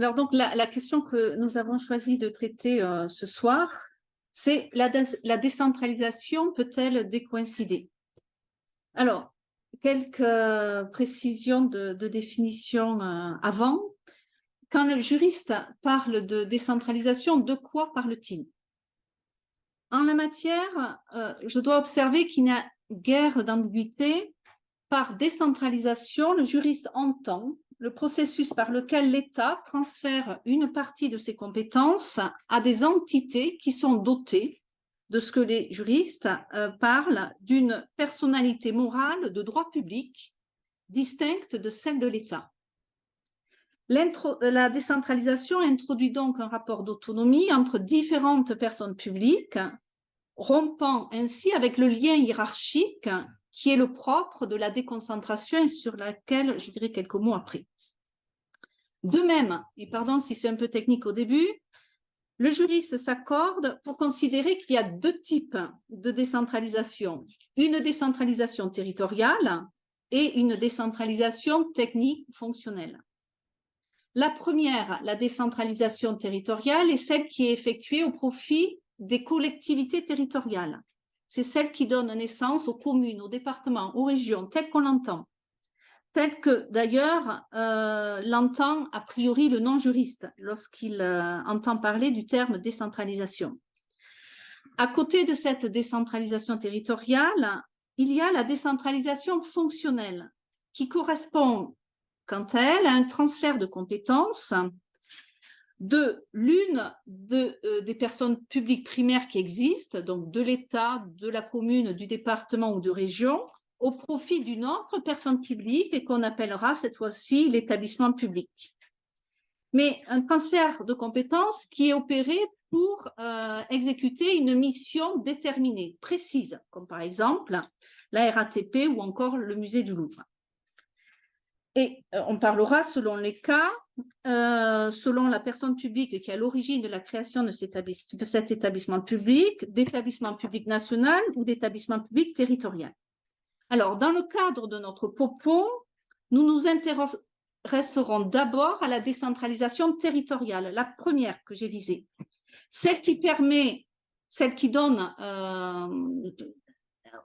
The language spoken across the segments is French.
Alors donc la question que nous avons choisi de traiter ce soir, c'est la décentralisation peut-elle décoïncider? Alors, quelques précisions de définition avant. Quand le juriste parle de décentralisation, de quoi parle-t-il? En la matière, je dois observer qu'il n'y a guère d'ambiguïté. Par décentralisation, le juriste entend le processus par lequel l'État transfère une partie de ses compétences à des entités qui sont dotées de ce que les juristes parlent d'une personnalité morale de droit public distincte de celle de l'État. La décentralisation introduit donc un rapport d'autonomie entre différentes personnes publiques, rompant ainsi avec le lien hiérarchique qui est le propre de la déconcentration et sur laquelle je dirai quelques mots après. De même, et pardon si c'est un peu technique au début, le juriste s'accorde pour considérer qu'il y a deux types de décentralisation. Une décentralisation territoriale et une décentralisation technique fonctionnelle. La première, la décentralisation territoriale, est celle qui est effectuée au profit des collectivités territoriales. C'est celle qui donne naissance aux communes, aux départements, aux régions, telles qu'on l'entend. Telle que, d'ailleurs, l'entend a priori le non-juriste lorsqu'il entend parler du terme décentralisation. À côté de cette décentralisation territoriale, il y a la décentralisation fonctionnelle, qui correspond, quant à elle, à un transfert de compétences de l'une des personnes publiques primaires qui existent, donc de l'État, de la commune, du département ou de région, au profit d'une autre personne publique et qu'on appellera cette fois-ci l'établissement public. Mais un transfert de compétences qui est opéré pour exécuter une mission déterminée, précise, comme par exemple la RATP ou encore le musée du Louvre. Et on parlera selon les cas, selon la personne publique qui est à l'origine de la création de cet établissement public, d'établissement public national ou d'établissement public territorial. Alors, dans le cadre de notre propos, nous nous intéresserons d'abord à la décentralisation territoriale, la première que j'ai visée, celle qui donne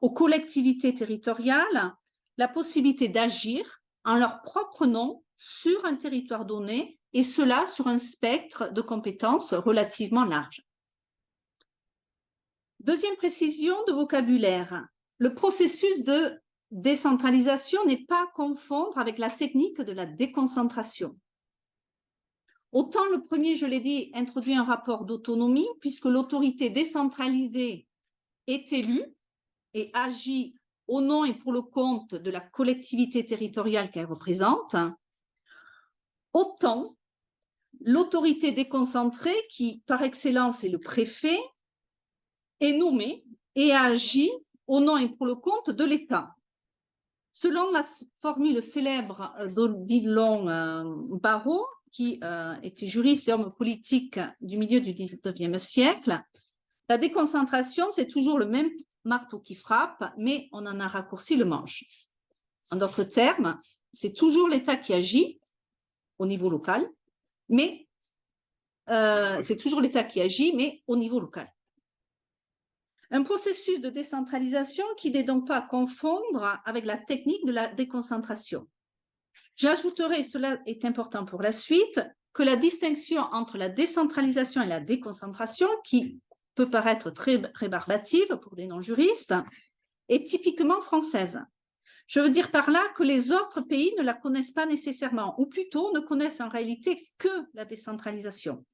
aux collectivités territoriales la possibilité d'agir en leur propre nom sur un territoire donné, et cela sur un spectre de compétences relativement large. Deuxième précision de vocabulaire, le processus de décentralisation n'est pas à confondre avec la technique de la déconcentration. Autant le premier, je l'ai dit, introduit un rapport d'autonomie, puisque l'autorité décentralisée est élue et agit au nom et pour le compte de la collectivité territoriale qu'elle représente, autant l'autorité déconcentrée, qui par excellence est le préfet, est nommée et agit au nom et pour le compte de l'État. Selon la formule célèbre d'Odilon Barrot, qui était juriste et homme politique du milieu du XIXe siècle, la déconcentration, c'est toujours le même marteau qui frappe, mais on en a raccourci le manche. En d'autres termes, c'est toujours l'État qui agit au niveau local, mais c'est toujours l'État qui agit, mais au niveau local. Un processus de décentralisation qui n'est donc pas à confondre avec la technique de la déconcentration. J'ajouterai, cela est important pour la suite, que la distinction entre la décentralisation et la déconcentration, qui peut paraître très rébarbative pour des non-juristes, est typiquement française. Je veux dire par là que les autres pays ne la connaissent pas nécessairement, ou plutôt ne connaissent en réalité que la décentralisation.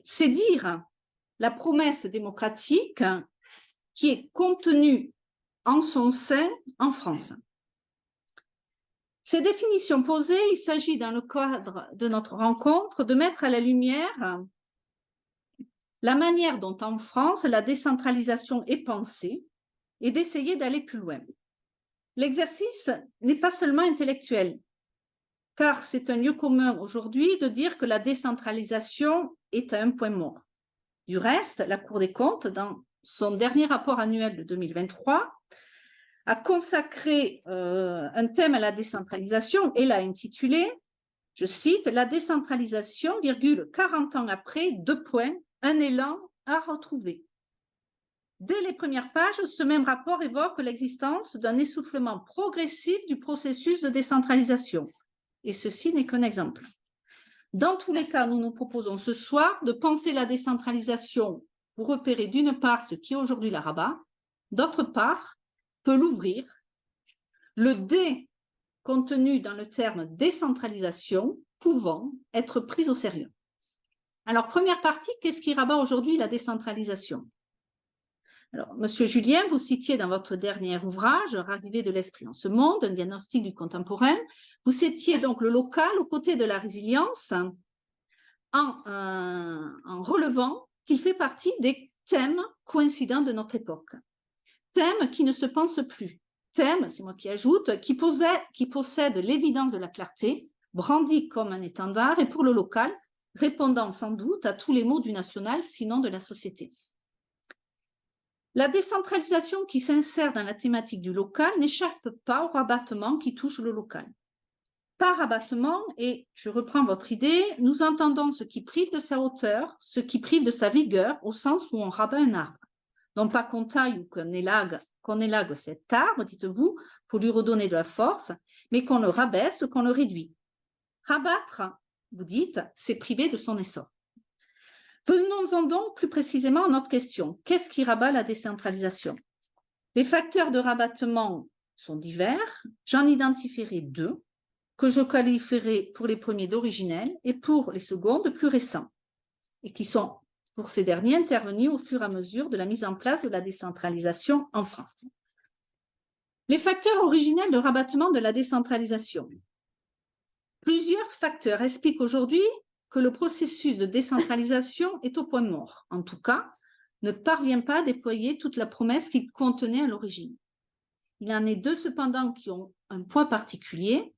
C'est dire la promesse démocratique qui est contenue en son sein en France. Ces définitions posées, il s'agit dans le cadre de notre rencontre de mettre à la lumière la manière dont en France la décentralisation est pensée et d'essayer d'aller plus loin. L'exercice n'est pas seulement intellectuel, car c'est un lieu commun aujourd'hui de dire que la décentralisation est à un point mort. Du reste, la Cour des comptes, dans son dernier rapport annuel de 2023, a consacré un thème à la décentralisation et l'a intitulé Je cite, la décentralisation, 40 ans après, 2 points, un élan à retrouver. Dès les premières pages, ce même rapport évoque l'existence d'un essoufflement progressif du processus de décentralisation. Et ceci n'est qu'un exemple. Dans tous les cas, nous nous proposons ce soir de penser la décentralisation pour repérer d'une part ce qui est aujourd'hui la Rabat, d'autre part, peut l'ouvrir. Le D contenu dans le terme décentralisation pouvant être pris au sérieux. Alors, première partie, qu'est-ce qui rabat aujourd'hui la décentralisation? Alors, Monsieur Julien, vous citiez dans votre dernier ouvrage, Raviver de l'esprit en ce monde, un diagnostic du contemporain, vous citiez donc le local aux côtés de la résilience en relevant qu'il fait partie des thèmes coïncidents de notre époque. Thèmes qui ne se pensent plus. Thème, c'est moi qui ajoute, qui possède l'évidence de la clarté, brandi comme un étendard, et pour le local, répondant sans doute à tous les maux du national, sinon de la société. La décentralisation qui s'insère dans la thématique du local n'échappe pas au rabattement qui touche le local. Par rabattement, et je reprends votre idée, nous entendons ce qui prive de sa hauteur, ce qui prive de sa vigueur, au sens où on rabat un arbre. Non pas qu'on taille ou qu'on élague cet arbre, dites-vous, pour lui redonner de la force, mais qu'on le rabaisse, qu'on le réduit. Rabattre, vous dites, c'est priver de son essor. Venons-en donc plus précisément à notre question. Qu'est-ce qui rabat la décentralisation? Les facteurs de rabattement sont divers. J'en identifierai 2 que je qualifierai pour les premiers d'originels et pour les seconds de plus récents, et qui sont pour ces derniers intervenus au fur et à mesure de la mise en place de la décentralisation en France. Les facteurs originels de rabattement de la décentralisation. Plusieurs facteurs expliquent aujourd'hui que le processus de décentralisation est au point mort, en tout cas, ne parvient pas à déployer toute la promesse qu'il contenait à l'origine. Il en est 2 cependant qui ont un point particulier,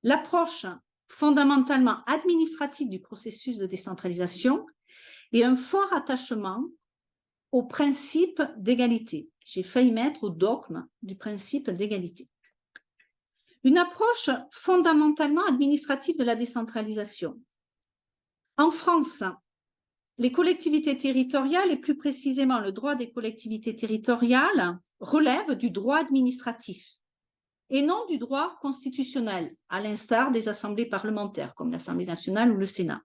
l'approche fondamentalement administrative du processus de décentralisation et un fort attachement au principe d'égalité. J'ai failli mettre au dogme du principe d'égalité. Une approche fondamentalement administrative de la décentralisation. En France, les collectivités territoriales, et plus précisément le droit des collectivités territoriales, relèvent du droit administratif et non du droit constitutionnel, à l'instar des assemblées parlementaires, comme l'Assemblée nationale ou le Sénat.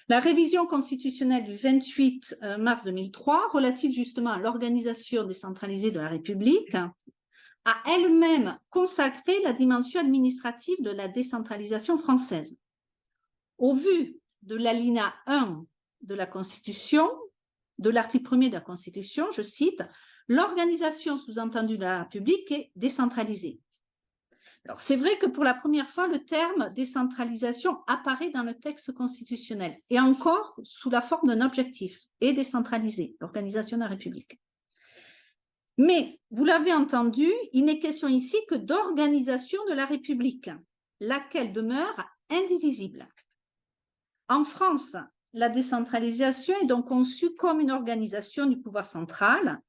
La révision constitutionnelle du 28 mars 2003, relative justement à l'organisation décentralisée de la République, a elle-même consacré la dimension administrative de la décentralisation française. Au vu de l'alinéa 1 de la Constitution, de l'article 1er de la Constitution, je cite, « L'organisation sous-entendue de la République est décentralisée ». Alors, c'est vrai que pour la première fois, le terme décentralisation apparaît dans le texte constitutionnel, et encore sous la forme d'un objectif, et décentralisé, l'organisation de la République. Mais, vous l'avez entendu, il n'est question ici que d'organisation de la République, laquelle demeure indivisible. En France, la décentralisation est donc conçue comme une organisation du pouvoir central,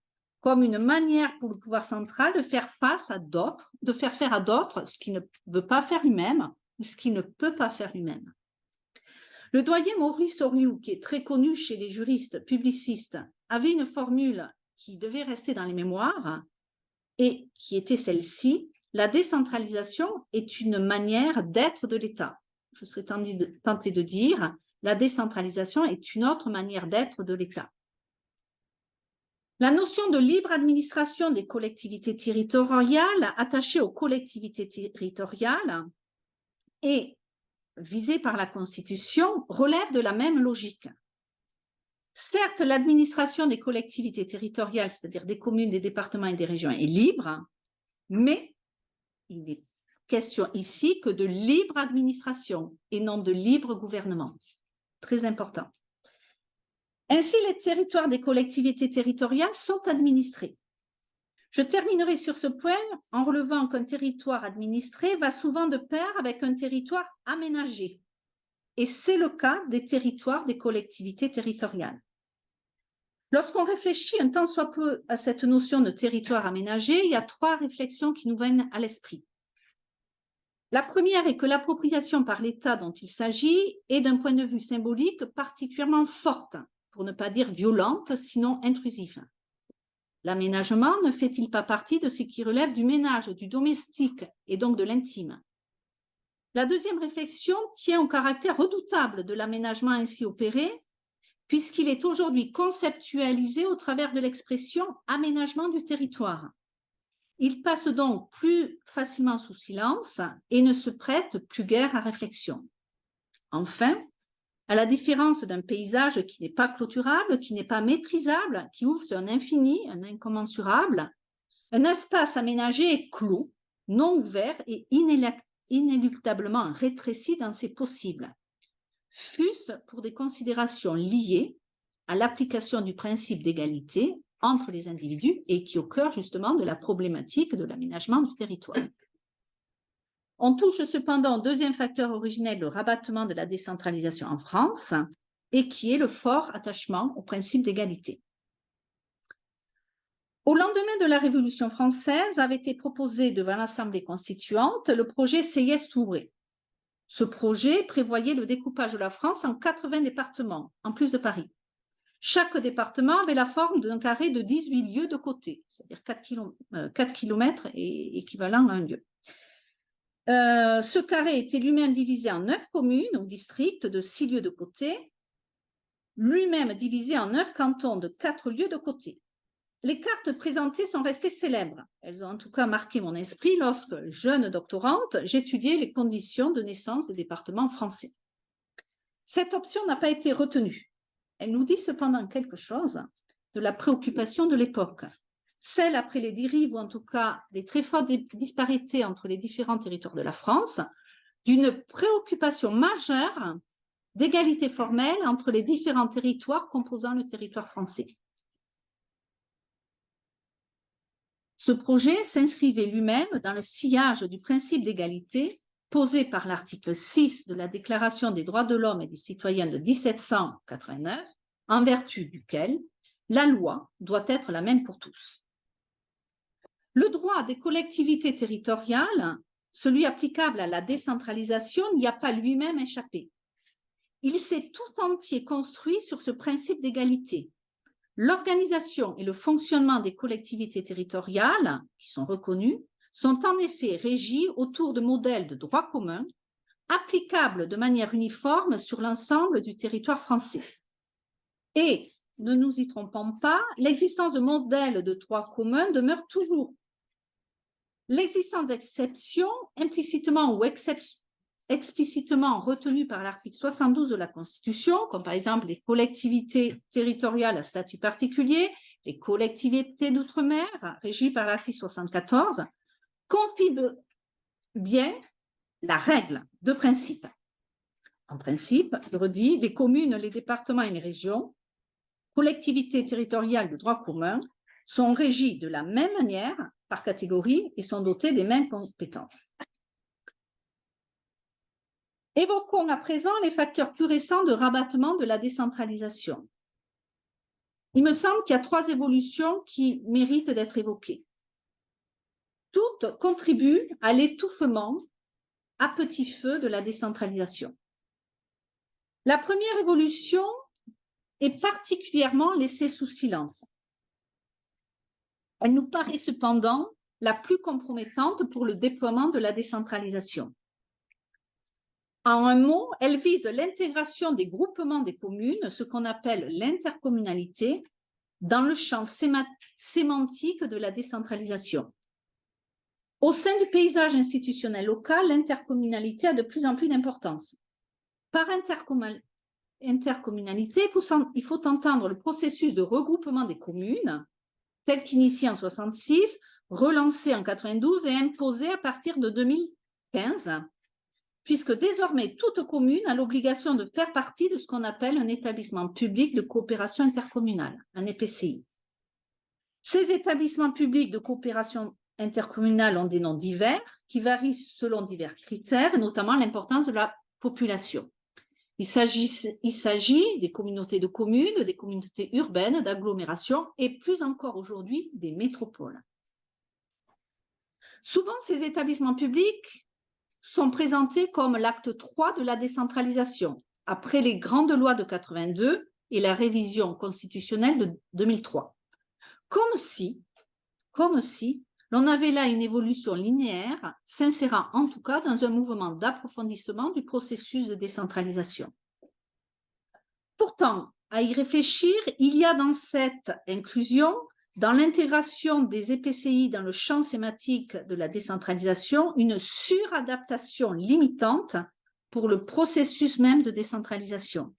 comme une manière pour le pouvoir central de faire face à d'autres, de faire faire à d'autres ce qu'il ne veut pas faire lui-même ou ce qu'il ne peut pas faire lui-même. Le doyen Maurice Oriou, qui est très connu chez les juristes publicistes, avait une formule qui devait rester dans les mémoires et qui était celle-ci: la décentralisation est une manière d'être de l'État. Je serais tentée de dire, la décentralisation est une autre manière d'être de l'État. La notion de libre administration des collectivités territoriales attachée aux collectivités territoriales et visée par la Constitution relève de la même logique. Certes, l'administration des collectivités territoriales, c'est-à-dire des communes, des départements et des régions, est libre, mais il est question ici que de libre administration et non de libre gouvernement. Très important. Ainsi, les territoires des collectivités territoriales sont administrés. Je terminerai sur ce point en relevant qu'un territoire administré va souvent de pair avec un territoire aménagé. Et c'est le cas des territoires des collectivités territoriales. Lorsqu'on réfléchit un tant soit peu à cette notion de territoire aménagé, il y a 3 réflexions qui nous viennent à l'esprit. La première est que l'appropriation par l'État dont il s'agit est d'un point de vue symbolique particulièrement forte, pour ne pas dire violente, sinon intrusive. L'aménagement ne fait-il pas partie de ce qui relève du ménage, du domestique et donc de l'intime? La deuxième réflexion tient au caractère redoutable de l'aménagement ainsi opéré, puisqu'il est aujourd'hui conceptualisé au travers de l'expression aménagement du territoire. Il passe donc plus facilement sous silence et ne se prête plus guère à réflexion. Enfin, à la différence d'un paysage qui n'est pas clôturable, qui n'est pas maîtrisable, qui ouvre sur un infini, un incommensurable, un espace aménagé est clos, non ouvert et inéluctablement rétréci dans ses possibles, fût-ce pour des considérations liées à l'application du principe d'égalité entre les individus et qui est au cœur justement de la problématique de l'aménagement du territoire. On touche cependant au deuxième facteur originel, le rabattement de la décentralisation en France, et qui est le fort attachement au principe d'égalité. Au lendemain de la Révolution française, avait été proposé devant l'Assemblée constituante le projet Sieyès-Touré. Ce projet prévoyait le découpage de la France en 80 départements, en plus de Paris. Chaque département avait la forme d'un carré de 18 lieues de côté, c'est-à-dire 4 km est équivalent à un lieu. Ce carré était lui-même divisé en 9 communes ou districts de 6 lieues de côté, lui-même divisé en 9 cantons de 4 lieues de côté. Les cartes présentées sont restées célèbres. Elles ont en tout cas marqué mon esprit lorsque, jeune doctorante, j'étudiais les conditions de naissance des départements français. Cette option n'a pas été retenue. Elle nous dit cependant quelque chose de la préoccupation de l'époque, celle après les dérives ou en tout cas les très fortes disparités entre les différents territoires de la France, d'une préoccupation majeure d'égalité formelle entre les différents territoires composant le territoire français. Ce projet s'inscrivait lui-même dans le sillage du principe d'égalité posé par l'article 6 de la Déclaration des droits de l'homme et du citoyen de 1789, en vertu duquel la loi doit être la même pour tous. Le droit des collectivités territoriales, celui applicable à la décentralisation, n'y a pas lui-même échappé. Il s'est tout entier construit sur ce principe d'égalité. L'organisation et le fonctionnement des collectivités territoriales, qui sont reconnues, sont en effet régis autour de modèles de droit commun applicables de manière uniforme sur l'ensemble du territoire français. Et, ne nous y trompons pas, l'existence de modèles de droit commun demeure toujours. L'existence d'exceptions, implicitement ou explicitement retenues par l'article 72 de la Constitution, comme par exemple les collectivités territoriales à statut particulier, les collectivités d'outre-mer, régies par l'article 74, confirment bien la règle de principe. En principe, je redis, les communes, les départements et les régions, collectivités territoriales de droit commun, sont régies de la même manière par catégorie et sont dotés des mêmes compétences. Évoquons à présent les facteurs plus récents de rabattement de la décentralisation. Il me semble qu'il y a 3 évolutions qui méritent d'être évoquées. Toutes contribuent à l'étouffement à petit feu de la décentralisation. La première évolution est particulièrement laissée sous silence. Elle nous paraît cependant la plus compromettante pour le déploiement de la décentralisation. En un mot, elle vise l'intégration des groupements des communes, ce qu'on appelle l'intercommunalité, dans le champ sémantique de la décentralisation. Au sein du paysage institutionnel local, l'intercommunalité a de plus en plus d'importance. Par intercommunalité, il faut entendre le processus de regroupement des communes, tel qu'initié en 1966, relancé en 1992 et imposé à partir de 2015, puisque désormais toute commune a l'obligation de faire partie de ce qu'on appelle un établissement public de coopération intercommunale, un EPCI. Ces établissements publics de coopération intercommunale ont des noms divers qui varient selon divers critères, notamment l'importance de la population. Il s'agit des communautés de communes, des communautés urbaines, d'agglomérations et plus encore aujourd'hui des métropoles. Souvent, ces établissements publics sont sont présentés comme l'acte 3 de la décentralisation, après les grandes lois de 82 et la révision constitutionnelle de 2003. Comme si l'on avait là une évolution linéaire, s'insérant en tout cas dans un mouvement d'approfondissement du processus de décentralisation. Pourtant, à y réfléchir, il y a dans cette inclusion, dans l'intégration des EPCI dans le champ sémantique de la décentralisation, une suradaptation limitante pour le processus même de décentralisation.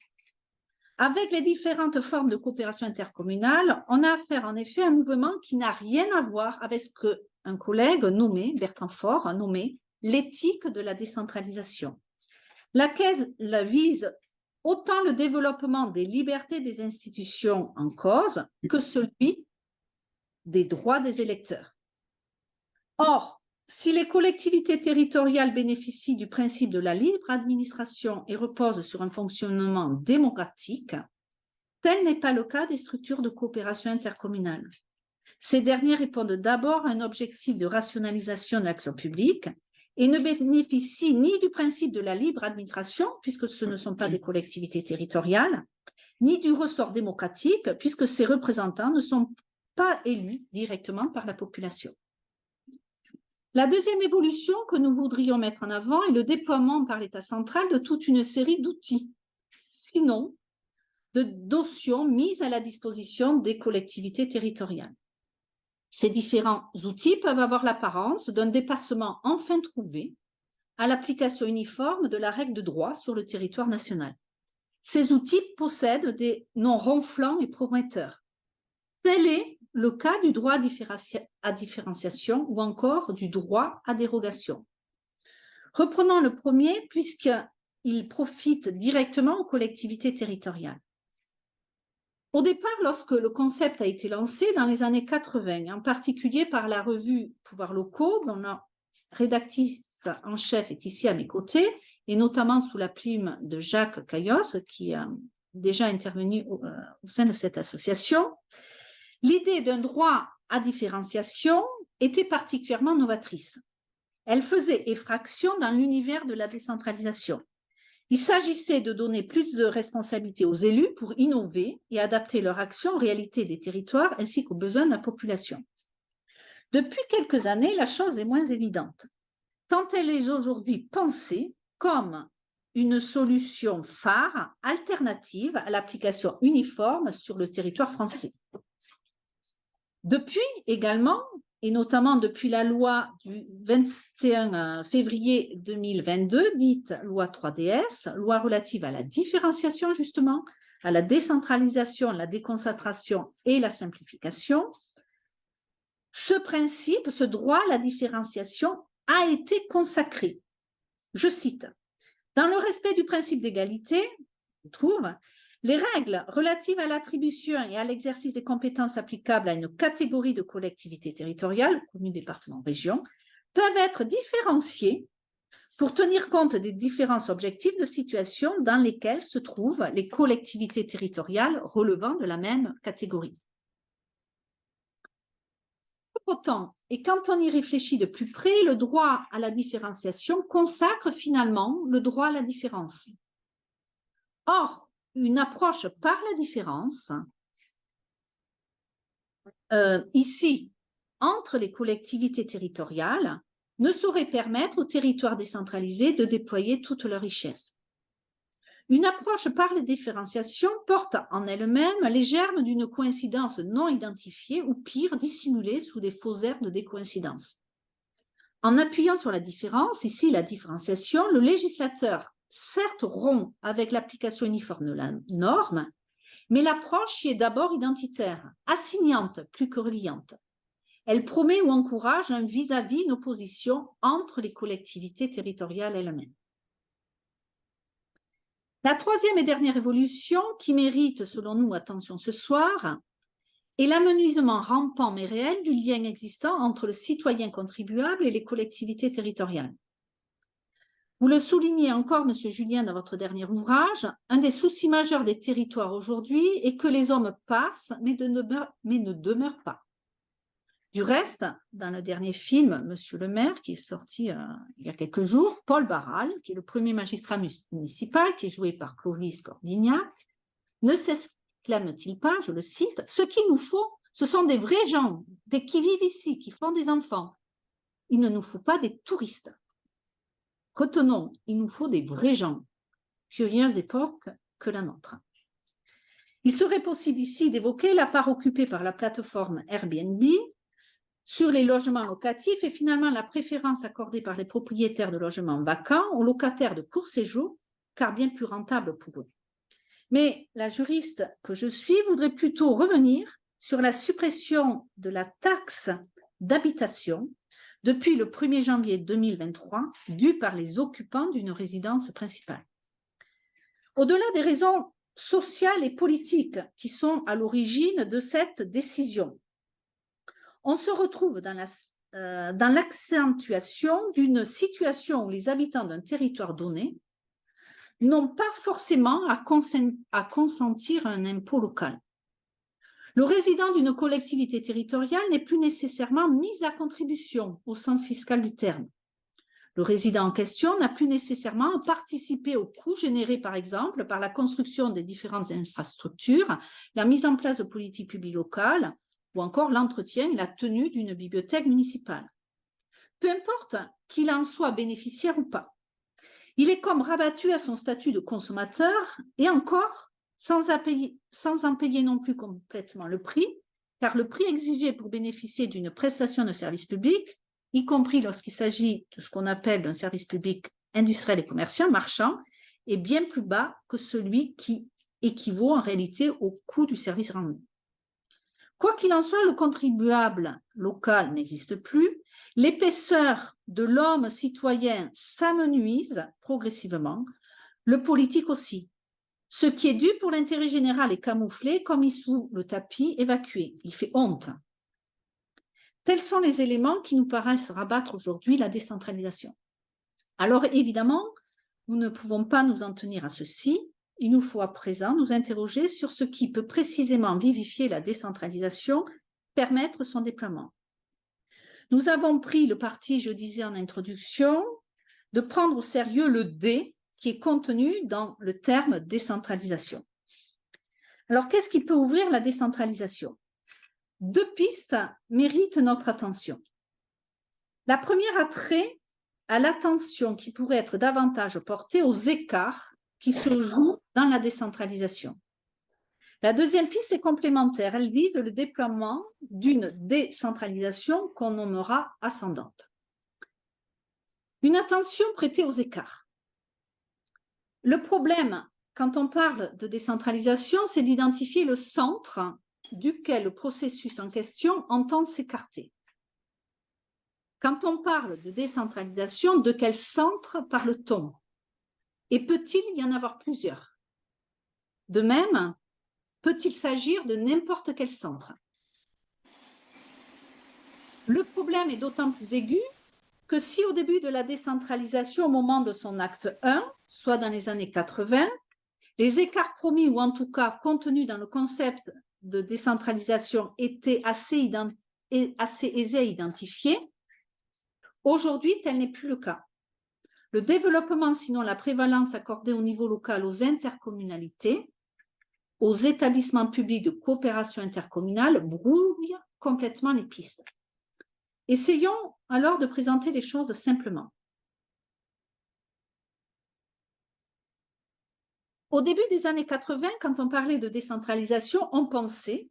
Avec les différentes formes de coopération intercommunale, on a affaire en effet à un mouvement qui n'a rien à voir avec ce qu'un collègue nommé, Bertrand Faure, a nommé l'éthique de la décentralisation, laquelle vise autant le développement des libertés des institutions en cause que celui des droits des électeurs. Or, si les collectivités territoriales bénéficient du principe de la libre administration et reposent sur un fonctionnement démocratique, tel n'est pas le cas des structures de coopération intercommunale. Ces dernières répondent d'abord à un objectif de rationalisation de l'action publique et ne bénéficient ni du principe de la libre administration, puisque ce ne sont pas des collectivités territoriales, ni du ressort démocratique, puisque ces représentants ne sont pas élus directement par la population. La deuxième évolution que nous voudrions mettre en avant est le déploiement par l'État central de toute une série d'outils, sinon de notions mises à la disposition des collectivités territoriales. Ces différents outils peuvent avoir l'apparence d'un dépassement enfin trouvé à l'application uniforme de la règle de droit sur le territoire national. Ces outils possèdent des noms ronflants et prometteurs. Tel est le cas du droit à différenciation ou encore du droit à dérogation. Reprenons le premier puisqu'il profite directement aux collectivités territoriales. Au départ, lorsque le concept a été lancé dans les années 80, en particulier par la revue Pouvoirs locaux, dont la rédactrice en chef est ici à mes côtés, et notamment sous la plume de Jacques Caillos, qui a déjà intervenu au sein de cette association, l'idée d'un droit à différenciation était particulièrement novatrice. Elle faisait effraction dans l'univers de la décentralisation. Il s'agissait de donner plus de responsabilités aux élus pour innover et adapter leur action aux réalités des territoires ainsi qu'aux besoins de la population. Depuis quelques années, la chose est moins évidente, tant elle est aujourd'hui pensée comme une solution phare, alternative à l'application uniforme sur le territoire français. Depuis également, et notamment depuis la loi du 21 février 2022, dite loi 3DS, loi relative à la différenciation justement, à la décentralisation, la déconcentration et la simplification, ce principe, ce droit à la différenciation a été consacré. Je cite, « Dans le respect du principe d'égalité, je trouve, les règles relatives à l'attribution et à l'exercice des compétences applicables à une catégorie de collectivités territoriales, communes, départements, régions, peuvent être différenciées pour tenir compte des différents objectifs de situation dans lesquels se trouvent les collectivités territoriales relevant de la même catégorie. » Pourtant, et quand on y réfléchit de plus près, le droit à la différenciation consacre finalement le droit à la différence. Or, une approche par la différence, ici, entre les collectivités territoriales, ne saurait permettre aux territoires décentralisés de déployer toute leur richesse. Une approche par la différenciation porte en elle-même les germes d'une coïncidence non identifiée ou pire, dissimulée sous des faux airs de décoïncidence. En appuyant sur la différence, ici la différenciation, le législateur certes rompt avec l'application uniforme de la norme, mais l'approche y est d'abord identitaire, assignante plus que reliante. Elle promet ou encourage un vis-à-vis, une opposition entre les collectivités territoriales elles-mêmes. La troisième et dernière évolution, qui mérite selon nous attention ce soir, est l'amenuisement rampant mais réel du lien existant entre le citoyen contribuable et les collectivités territoriales. Vous le soulignez encore, M. Julien, dans votre dernier ouvrage, un des soucis majeurs des territoires aujourd'hui est que les hommes passent mais ne demeurent pas. Du reste, dans le dernier film, Monsieur le maire, qui est sorti il y a quelques jours, Paul Barral, qui est le premier magistrat municipal, qui est joué par Clovis Cordignac, ne s'exclame-t-il pas, je le cite, « Ce qu'il nous faut, ce sont des vrais gens, des qui vivent ici, qui font des enfants. Il ne nous faut pas des touristes. » Retenons, il nous faut des vrais gens. Curieuse époque que la nôtre. Il serait possible ici d'évoquer la part occupée par la plateforme Airbnb sur les logements locatifs et finalement la préférence accordée par les propriétaires de logements vacants aux locataires de court séjour, car bien plus rentables pour eux. Mais la juriste que je suis voudrait plutôt revenir sur la suppression de la taxe d'habitation depuis le 1er janvier 2023, due par les occupants d'une résidence principale. Au-delà des raisons sociales et politiques qui sont à l'origine de cette décision, on se retrouve dans l'accentuation d'une situation où les habitants d'un territoire donné n'ont pas forcément à consentir un impôt local. Le résident d'une collectivité territoriale n'est plus nécessairement mis à contribution au sens fiscal du terme. Le résident en question n'a plus nécessairement participé aux coûts générés, par exemple, par la construction des différentes infrastructures, la mise en place de politiques publiques locales, ou encore l'entretien et la tenue d'une bibliothèque municipale. Peu importe qu'il en soit bénéficiaire ou pas. Il est comme rabattu à son statut de consommateur et encore sans en payer non plus complètement le prix, car le prix exigé pour bénéficier d'une prestation de service public, y compris lorsqu'il s'agit de ce qu'on appelle d'un service public industriel et commercial, marchand, est bien plus bas que celui qui équivaut en réalité au coût du service rendu. Quoi qu'il en soit, le contribuable local n'existe plus. L'épaisseur de l'homme citoyen s'amenuise progressivement, le politique aussi. Ce qui est dû pour l'intérêt général est camouflé, comme mis sous le tapis, évacué. Il fait honte. Tels sont les éléments qui nous paraissent rabattre aujourd'hui la décentralisation. Alors évidemment, nous ne pouvons pas nous en tenir à ceci. Il nous faut à présent nous interroger sur ce qui peut précisément vivifier la décentralisation, permettre son déploiement. Nous avons pris le parti, je disais en introduction, de prendre au sérieux le « D » qui est contenu dans le terme décentralisation. Alors, qu'est-ce qui peut ouvrir la décentralisation? Deux pistes méritent notre attention. La première a trait à l'attention qui pourrait être davantage portée aux écarts qui se jouent dans la décentralisation. La deuxième piste est complémentaire. Elle vise le déploiement d'une décentralisation qu'on nommera ascendante. Une attention prêtée aux écarts. Le problème, quand on parle de décentralisation, c'est d'identifier le centre duquel le processus en question entend s'écarter. Quand on parle de décentralisation, de quel centre parle-t-on? Et peut-il y en avoir plusieurs? De même, peut-il s'agir de n'importe quel centre? Le problème est d'autant plus aigu que si au début de la décentralisation, au moment de son acte 1, soit dans les années 80, les écarts promis ou en tout cas contenus dans le concept de décentralisation étaient assez aisés à identifier, aujourd'hui, tel n'est plus le cas. Le développement, sinon la prévalence accordée au niveau local aux intercommunalités, aux établissements publics de coopération intercommunale, brouille complètement les pistes. Essayons alors de présenter les choses simplement. Au début des années 80, quand on parlait de décentralisation, on pensait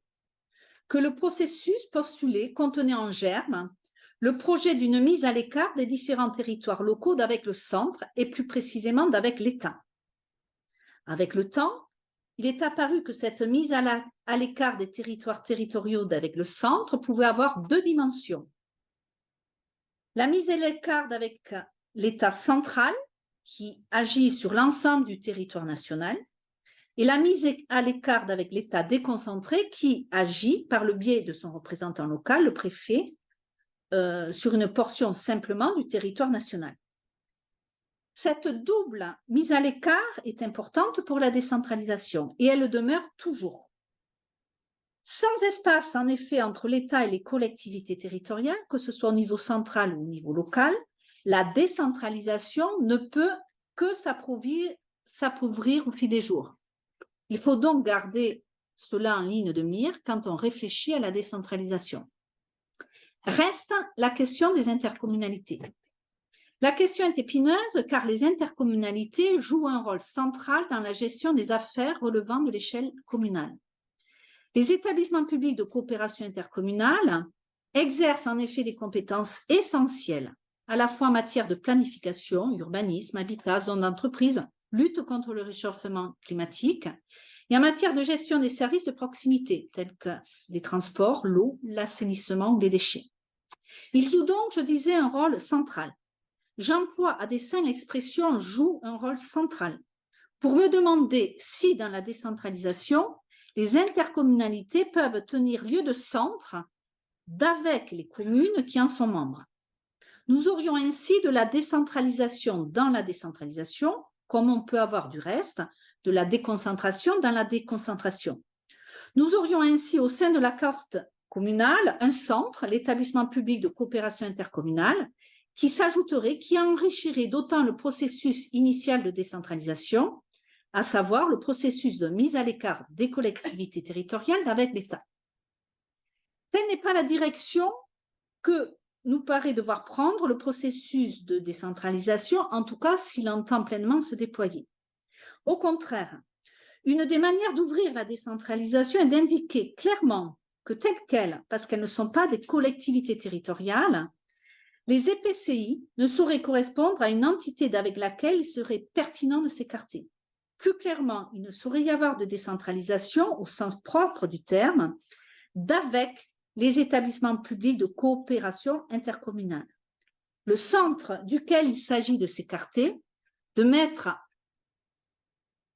que le processus postulé contenait en germe le projet d'une mise à l'écart des différents territoires locaux d'avec le centre et plus précisément d'avec l'État. Avec le temps, il est apparu que cette mise à l'écart des territoires territoriaux d'avec le centre pouvait avoir deux dimensions. La mise à l'écart avec l'État central, qui agit sur l'ensemble du territoire national, et la mise à l'écart avec l'État déconcentré, qui agit par le biais de son représentant local, le préfet, sur une portion simplement du territoire national. Cette double mise à l'écart est importante pour la décentralisation et elle le demeure toujours. Sans espace, en effet, entre l'État et les collectivités territoriales, que ce soit au niveau central ou au niveau local, la décentralisation ne peut que s'appauvrir au fil des jours. Il faut donc garder cela en ligne de mire quand on réfléchit à la décentralisation. Reste la question des intercommunalités. La question est épineuse car les intercommunalités jouent un rôle central dans la gestion des affaires relevant de l'échelle communale. Les établissements publics de coopération intercommunale exercent en effet des compétences essentielles, à la fois en matière de planification, urbanisme, habitat, zones d'entreprise, lutte contre le réchauffement climatique, et en matière de gestion des services de proximité, tels que les transports, l'eau, l'assainissement ou les déchets. Ils jouent donc, je disais, un rôle central. J'emploie à dessein l'expression « joue un rôle central » pour me demander si, dans la décentralisation, les intercommunalités peuvent tenir lieu de centre d'avec les communes qui en sont membres. Nous aurions ainsi de la décentralisation dans la décentralisation, comme on peut avoir du reste, de la déconcentration dans la déconcentration. Nous aurions ainsi au sein de la carte communale un centre, l'établissement public de coopération intercommunale, qui s'ajouterait, qui enrichirait d'autant le processus initial de décentralisation, à savoir le processus de mise à l'écart des collectivités territoriales avec l'État. Telle n'est pas la direction que nous paraît devoir prendre le processus de décentralisation, en tout cas s'il entend pleinement se déployer. Au contraire, une des manières d'ouvrir la décentralisation est d'indiquer clairement que telles quelles, parce qu'elles ne sont pas des collectivités territoriales, les EPCI ne sauraient correspondre à une entité d'avec laquelle il serait pertinent de s'écarter. Plus clairement, il ne saurait y avoir de décentralisation au sens propre du terme d'avec les établissements publics de coopération intercommunale. Le centre duquel il s'agit de s'écarter, de mettre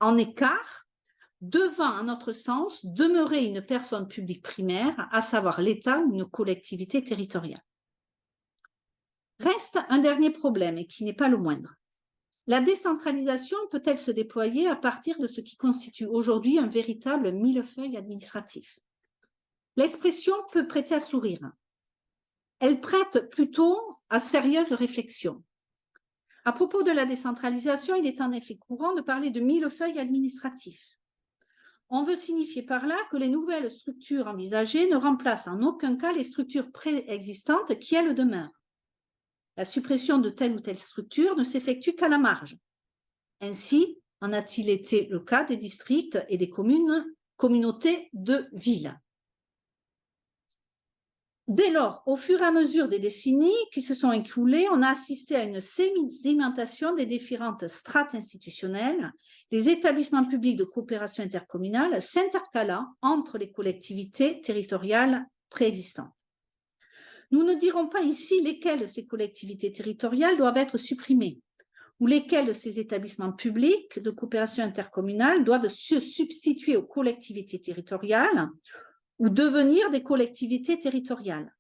en écart, devant, à notre sens, demeurer une personne publique primaire, à savoir l'État ou une collectivité territoriale. Reste un dernier problème, et qui n'est pas le moindre. La décentralisation peut-elle se déployer à partir de ce qui constitue aujourd'hui un véritable millefeuille administratif? L'expression peut prêter à sourire. Elle prête plutôt à sérieuse réflexion. À propos de la décentralisation, il est en effet courant de parler de millefeuille administratif. On veut signifier par là que les nouvelles structures envisagées ne remplacent en aucun cas les structures préexistantes qui, elles, demeurent. La suppression de telle ou telle structure ne s'effectue qu'à la marge. Ainsi en a-t-il été le cas des districts et des communautés de villes. Dès lors, au fur et à mesure des décennies qui se sont écoulées, on a assisté à une sédimentation des différentes strates institutionnelles, les établissements publics de coopération intercommunale s'intercalant entre les collectivités territoriales préexistantes. Nous ne dirons pas ici lesquelles de ces collectivités territoriales doivent être supprimées ou lesquels de ces établissements publics de coopération intercommunale doivent se substituer aux collectivités territoriales ou devenir des collectivités territoriales.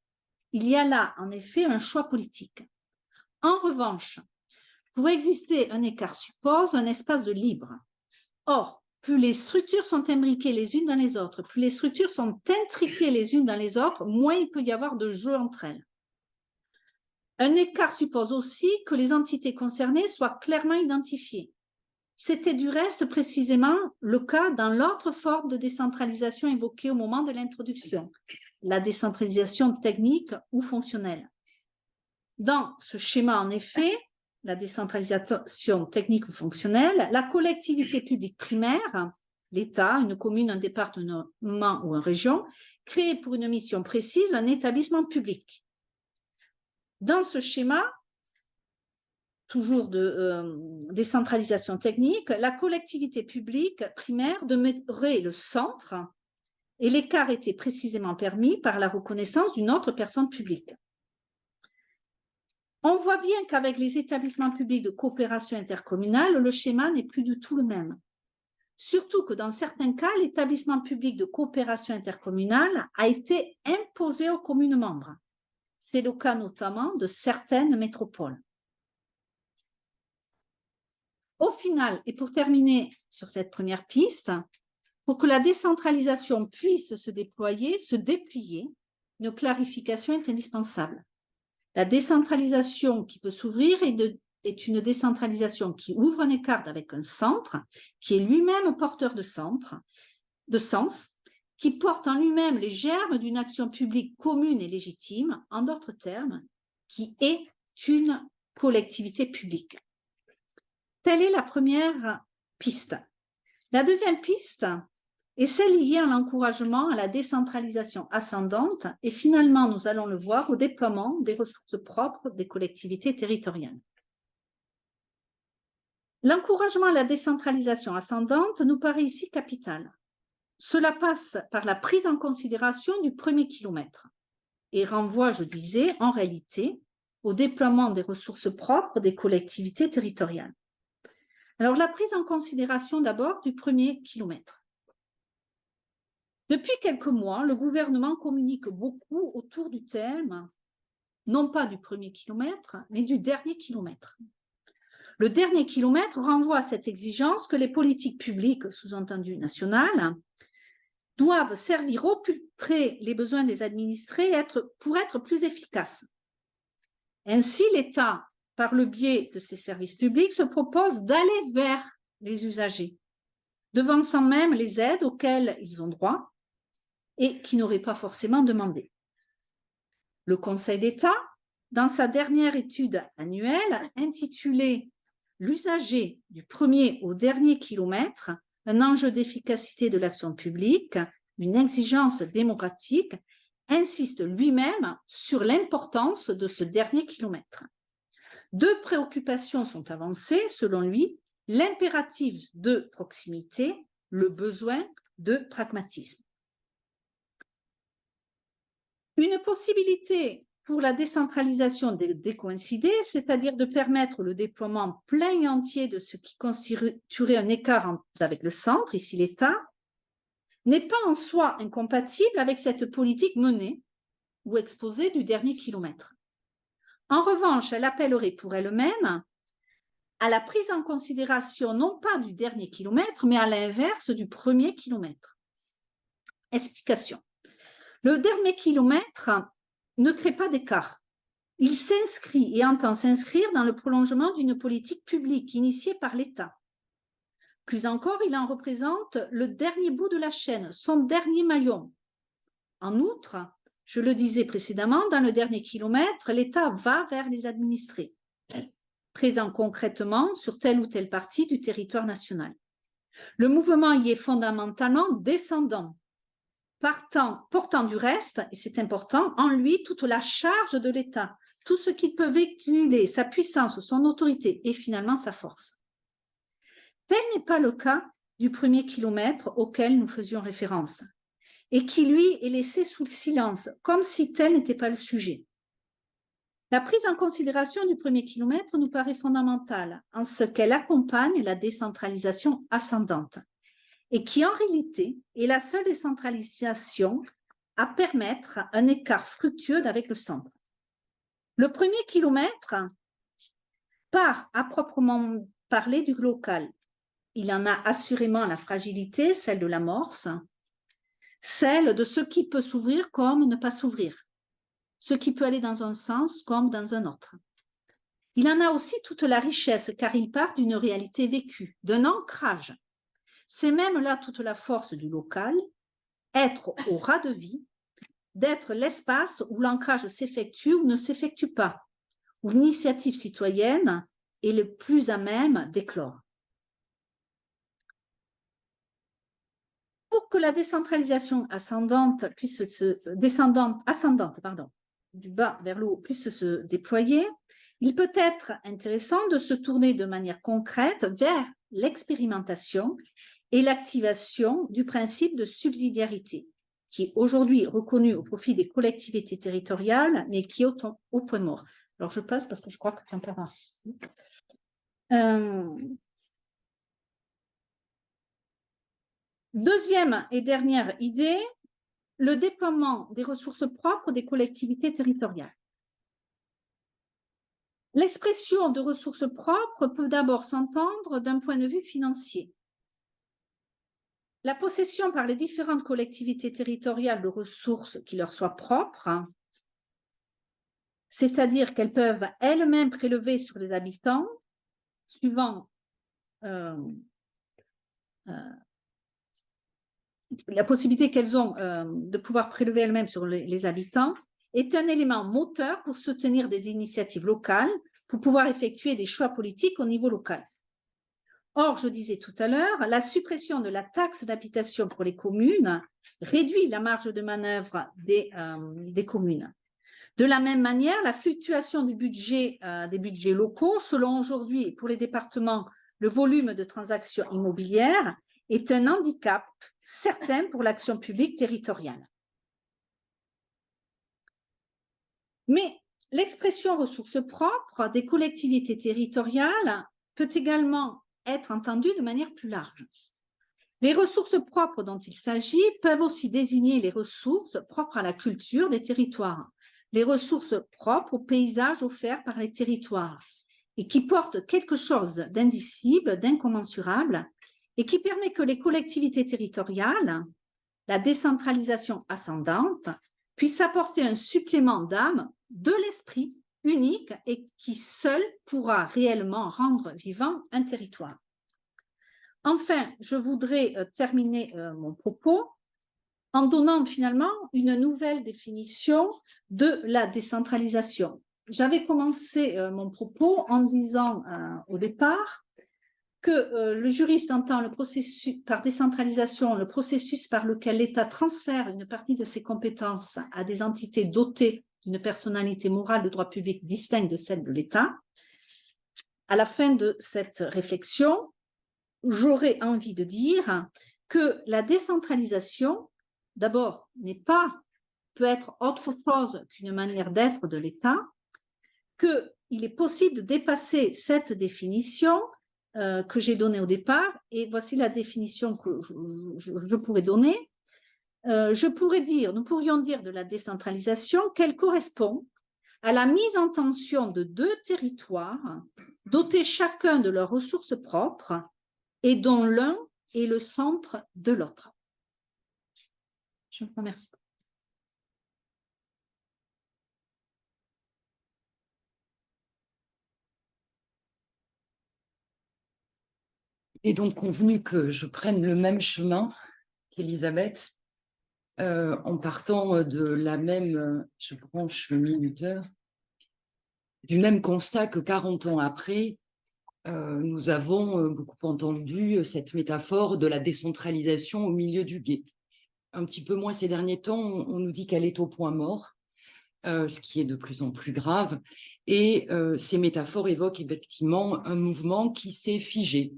Il y a là, en effet, un choix politique. En revanche, pour exister un écart suppose un espace de libre. Or, plus les structures sont imbriquées les unes dans les autres, plus les structures sont intriquées les unes dans les autres, moins il peut y avoir de jeu entre elles. Un écart suppose aussi que les entités concernées soient clairement identifiées. C'était du reste précisément le cas dans l'autre forme de décentralisation évoquée au moment de l'introduction, la décentralisation technique ou fonctionnelle. Dans ce schéma, en effet, la décentralisation technique ou fonctionnelle, la collectivité publique primaire, l'État, une commune, un département ou une région, crée pour une mission précise un établissement public. Dans ce schéma, toujours de décentralisation technique, la collectivité publique primaire demeurait le centre et l'écart était précisément permis par la reconnaissance d'une autre personne publique. On voit bien qu'avec les établissements publics de coopération intercommunale, le schéma n'est plus du tout le même. Surtout que dans certains cas, l'établissement public de coopération intercommunale a été imposé aux communes membres. C'est le cas notamment de certaines métropoles. Au final, et pour terminer sur cette première piste, Pour que la décentralisation puisse se déployer, se déplier, une clarification est indispensable. La décentralisation qui peut s'ouvrir est une décentralisation qui ouvre un écart avec un centre, qui est lui-même porteur de sens, qui porte en lui-même les germes d'une action publique commune et légitime, en d'autres termes, qui est une collectivité publique. Telle est la première piste. La deuxième piste est celle liée à l'encouragement à la décentralisation ascendante et finalement, nous allons le voir, au déploiement des ressources propres des collectivités territoriales. L'encouragement à la décentralisation ascendante nous paraît ici capital. Cela passe par la prise en considération du premier kilomètre et renvoie, je disais, en réalité, au déploiement des ressources propres des collectivités territoriales. Alors, la prise en considération d'abord du premier kilomètre. Depuis quelques mois, le gouvernement communique beaucoup autour du thème, non pas du premier kilomètre, mais du dernier kilomètre. Le dernier kilomètre renvoie à cette exigence que les politiques publiques, sous-entendu nationales, doivent servir au plus près les besoins des administrés pour être plus efficaces. Ainsi, l'État, par le biais de ses services publics, se propose d'aller vers les usagers, devançant même les aides auxquelles ils ont droit et qui n'auraient pas forcément demandé. Le Conseil d'État, dans sa dernière étude annuelle intitulée « L'usager du premier au dernier kilomètre, un enjeu d'efficacité de l'action publique, une exigence démocratique », insiste lui-même sur l'importance de ce dernier kilomètre. Deux préoccupations sont avancées, selon lui, l'impératif de proximité, le besoin de pragmatisme. Une possibilité pour la décentralisation décoïncider, c'est-à-dire de permettre le déploiement plein et entier de ce qui constituerait un écart avec le centre, ici l'État, n'est pas en soi incompatible avec cette politique menée ou exposée du dernier kilomètre. En revanche, elle appellerait pour elle-même à la prise en considération non pas du dernier kilomètre, mais à l'inverse du premier kilomètre. Explication. Le dernier kilomètre ne crée pas d'écart. Il s'inscrit et entend s'inscrire dans le prolongement d'une politique publique initiée par l'État. Plus encore, il en représente le dernier bout de la chaîne, son dernier maillon. En outre, je le disais précédemment, dans le dernier kilomètre, l'État va vers les administrés, présents concrètement sur telle ou telle partie du territoire national. Le mouvement y est fondamentalement descendant, portant du reste, et c'est important, en lui toute la charge de l'État, tout ce qui peut véhiculer sa puissance, son autorité et finalement sa force. Tel n'est pas le cas du premier kilomètre auquel nous faisions référence, et qui, lui, est laissé sous le silence, comme si tel n'était pas le sujet. La prise en considération du premier kilomètre nous paraît fondamentale en ce qu'elle accompagne la décentralisation ascendante et qui, en réalité, est la seule décentralisation à permettre un écart fructueux avec le centre. Le premier kilomètre part à proprement parler du local. Il en a assurément la fragilité, celle de l'amorce, celle de ce qui peut s'ouvrir comme ne pas s'ouvrir, ce qui peut aller dans un sens comme dans un autre. Il en a aussi toute la richesse car il part d'une réalité vécue, d'un ancrage. C'est même là toute la force du local, être au ras de vie, d'être l'espace où l'ancrage s'effectue ou ne s'effectue pas, où l'initiative citoyenne est le plus à même d'éclore. Pour que la décentralisation ascendante, du bas vers le haut puisse se déployer, il peut être intéressant de se tourner de manière concrète vers l'expérimentation et l'activation du principe de subsidiarité, qui est aujourd'hui reconnu au profit des collectivités territoriales, mais qui est au point mort. Alors je passe parce que je crois que quelqu'un perd. Deuxième et dernière idée, le déploiement des ressources propres des collectivités territoriales. L'expression de ressources propres peut d'abord s'entendre d'un point de vue financier. la possession par les différentes collectivités territoriales de ressources qui leur soient propres, c'est-à-dire qu'elles peuvent elles-mêmes prélever sur les habitants, suivant la possibilité qu'elles ont de pouvoir prélever elles-mêmes sur les habitants, est un élément moteur pour soutenir des initiatives locales, pour pouvoir effectuer des choix politiques au niveau local. Or, je disais tout à l'heure, la suppression de la taxe d'habitation pour les communes réduit la marge de manœuvre des communes. De la même manière, la fluctuation du budget, des budgets locaux, selon aujourd'hui pour les départements le volume de transactions immobilières, est un handicap certain pour l'action publique territoriale. Mais l'expression ressources propres des collectivités territoriales peut également être entendue de manière plus large. Les ressources propres dont il s'agit peuvent aussi désigner les ressources propres à la culture des territoires, les ressources propres aux paysages offerts par les territoires et qui portent quelque chose d'indicible, d'incommensurable et qui permet que les collectivités territoriales, la décentralisation ascendante, puissent apporter un supplément d'âme de l'esprit unique et qui seul pourra réellement rendre vivant un territoire. Enfin, je voudrais terminer mon propos en donnant finalement une nouvelle définition de la décentralisation. J'avais commencé mon propos en disant au départ que le juriste entend le processus, par décentralisation, le processus par lequel l'État transfère une partie de ses compétences à des entités dotées d'une personnalité morale de droit public distincte de celle de l'État. À la fin de cette réflexion, j'aurais envie de dire que la décentralisation, d'abord, peut être autre chose qu'une manière d'être de l'État, qu'il est possible de dépasser cette définition que j'ai donnée au départ, et voici la définition que je pourrais donner. Nous pourrions dire de la décentralisation qu'elle correspond à la mise en tension de deux territoires dotés chacun de leurs ressources propres et dont l'un est le centre de l'autre. Je vous remercie. Et donc convenu que je prenne le même chemin qu'Elisabeth, en partant de la même, je branche le minuteur, du même constat que 40 ans après, nous avons beaucoup entendu cette métaphore de la décentralisation au milieu du gué. Un petit peu moins ces derniers temps, on nous dit qu'elle est au point mort, ce qui est de plus en plus grave. Et ces métaphores évoquent effectivement un mouvement qui s'est figé,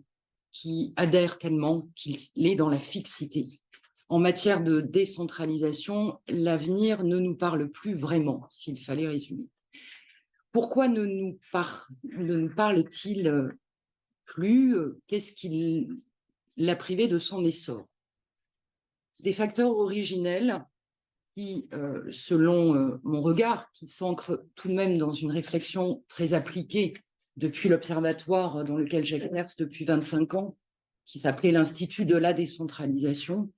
qui adhère tellement qu'il est dans la fixité. En matière de décentralisation, l'avenir ne nous parle plus vraiment, s'il fallait résumer. Pourquoi ne nous parle-t-il plus? Qu'est-ce qui l'a privé de son essor? Des facteurs originels qui, selon mon regard, qui s'ancre tout de même dans une réflexion très appliquée depuis l'observatoire dans lequel j'exerce depuis 25 ans, qui s'appelait l'Institut de la décentralisation,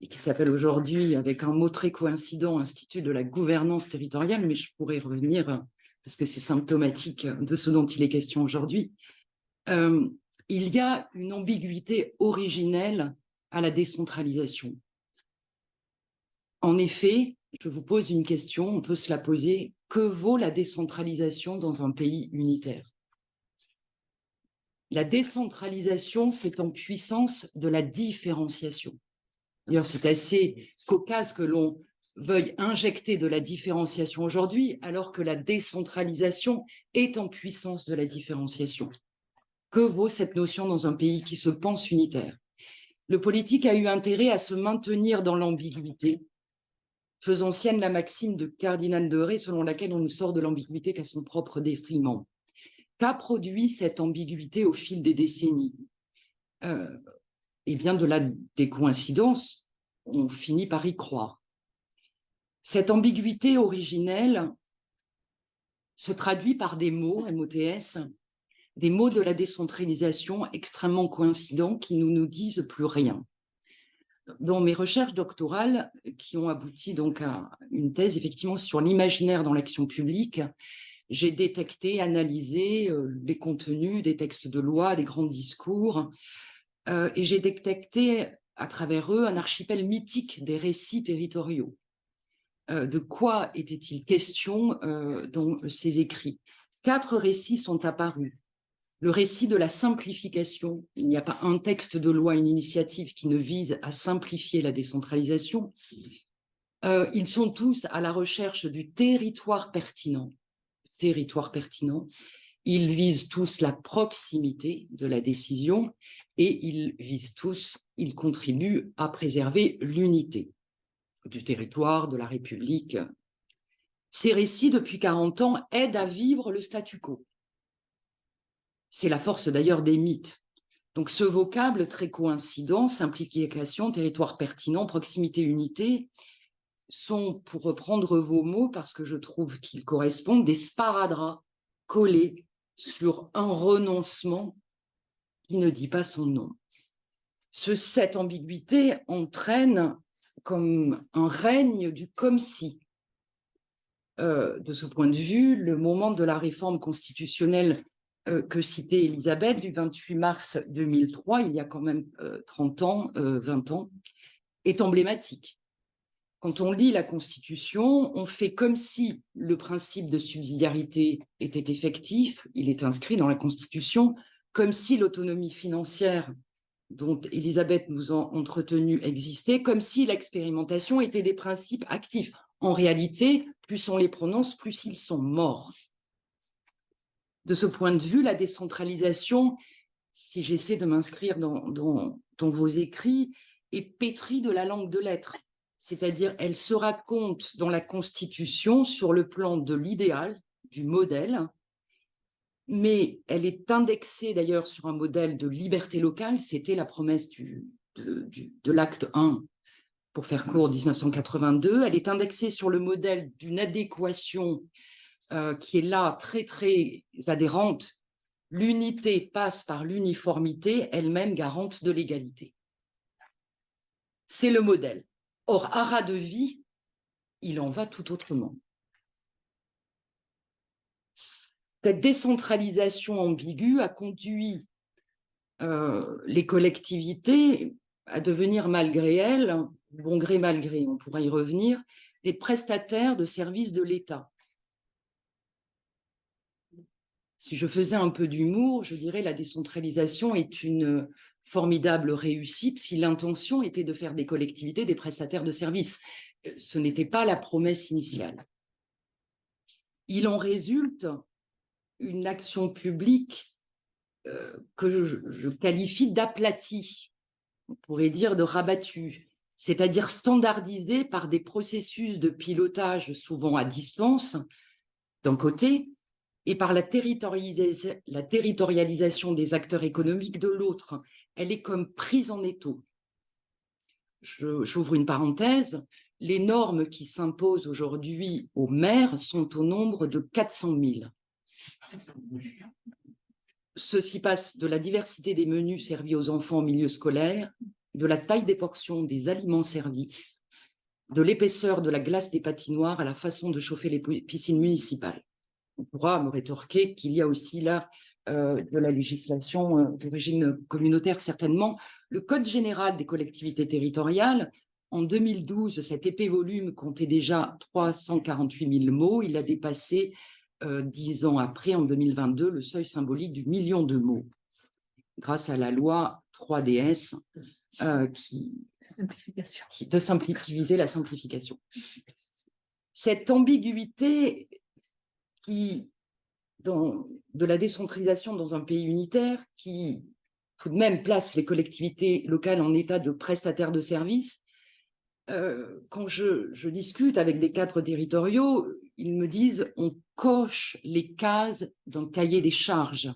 et qui s'appelle aujourd'hui, avec un mot très coïncident, Institut de la gouvernance territoriale, mais je pourrais revenir, parce que c'est symptomatique de ce dont il est question aujourd'hui. Il y a une ambiguïté originelle à la décentralisation. En effet, je vous pose une question, on peut se la poser, que vaut la décentralisation dans un pays unitaire? La décentralisation, c'est en puissance de la différenciation. D'ailleurs, c'est assez cocasse que l'on veuille injecter de la différenciation aujourd'hui, alors que la décentralisation est en puissance de la différenciation. Que vaut cette notion dans un pays qui se pense unitaire? Le politique a eu intérêt à se maintenir dans l'ambiguïté, faisant sienne la maxime de Cardinal de Retz selon laquelle on ne sort de l'ambiguïté qu'à son propre détriment. Qu'a produit cette ambiguïté au fil des décennies? Eh bien, des coïncidences, on finit par y croire. Cette ambiguïté originelle se traduit par des mots, MOTS, des mots de la décentralisation extrêmement coïncidents qui ne nous disent plus rien. dans mes recherches doctorales, qui ont abouti donc à une thèse effectivement sur l'imaginaire dans l'action publique, j'ai détecté, analysé les contenus des textes de loi, des grands discours, et j'ai détecté à travers eux un archipel mythique des récits territoriaux. De quoi était-il question dans ces écrits? 4 récits sont apparus. Le récit de la simplification. Il n'y a pas un texte de loi, une initiative qui ne vise à simplifier la décentralisation. Ils sont tous à la recherche du territoire pertinent. Territoire pertinent. Ils visent tous la proximité de la décision et ils contribuent à préserver l'unité du territoire, de la République. Ces récits, depuis 40 ans, aident à vivre le statu quo. C'est la force d'ailleurs des mythes. Donc ce vocable très coïncident, simplification, territoire pertinent, proximité, unité, sont, pour reprendre vos mots, parce que je trouve qu'ils correspondent, des sparadraps collés sur un renoncement qui ne dit pas son nom. Cette ambiguïté entraîne comme un règne du comme si. De ce point de vue, le moment de la réforme constitutionnelle que citait Elisabeth du 28 mars 2003, il y a quand même 30 ans, 20 ans, est emblématique. Quand on lit la Constitution, on fait comme si le principe de subsidiarité était effectif, il est inscrit dans la Constitution, comme si l'autonomie financière dont Elisabeth nous a entretenu existait, comme si l'expérimentation était des principes actifs. En réalité, plus on les prononce, plus ils sont morts. De ce point de vue, la décentralisation, si j'essaie de m'inscrire dans vos écrits, est pétrie de la langue de lettres. C'est-à-dire, elle se raconte dans la Constitution sur le plan de l'idéal, du modèle, mais elle est indexée d'ailleurs sur un modèle de liberté locale. C'était la promesse de l'acte 1, pour faire court, 1982. Elle est indexée sur le modèle d'une adéquation qui est là très, très adhérente. L'unité passe par l'uniformité, elle-même garante de l'égalité. C'est le modèle. Or, à ras de vie, il en va tout autrement. Cette décentralisation ambiguë a conduit les collectivités à devenir, malgré elles, bon gré mal gré, on pourra y revenir, des prestataires de services de l'État. Si je faisais un peu d'humour, je dirais la décentralisation est une formidable réussite si l'intention était de faire des collectivités des prestataires de services. Ce n'était pas la promesse initiale. Il en résulte une action publique que je qualifie d'aplatie, on pourrait dire de rabattue, c'est-à-dire standardisée par des processus de pilotage souvent à distance, d'un côté, et par la territorialisation des acteurs économiques de l'autre. Elle est comme prise en étau. J'ouvre une parenthèse. Les normes qui s'imposent aujourd'hui aux maires sont au nombre de 400 000. Ceci passe de la diversité des menus servis aux enfants en milieu scolaire, de la taille des portions des aliments servis, de l'épaisseur de la glace des patinoires à la façon de chauffer les piscines municipales. On pourra me rétorquer qu'il y a aussi là de la législation d'origine communautaire, certainement. Le Code général des collectivités territoriales, en 2012, cet épais volume comptait déjà 348 000 mots. Il a dépassé 10 ans après, en 2022, le seuil symbolique du million de mots, grâce à la loi 3DS qui visait la simplification. Cette ambiguïté de la décentralisation dans un pays unitaire qui tout de même place les collectivités locales en état de prestataires de services, quand je discute avec des cadres territoriaux, ils me disent on coche les cases d'un cahier des charges.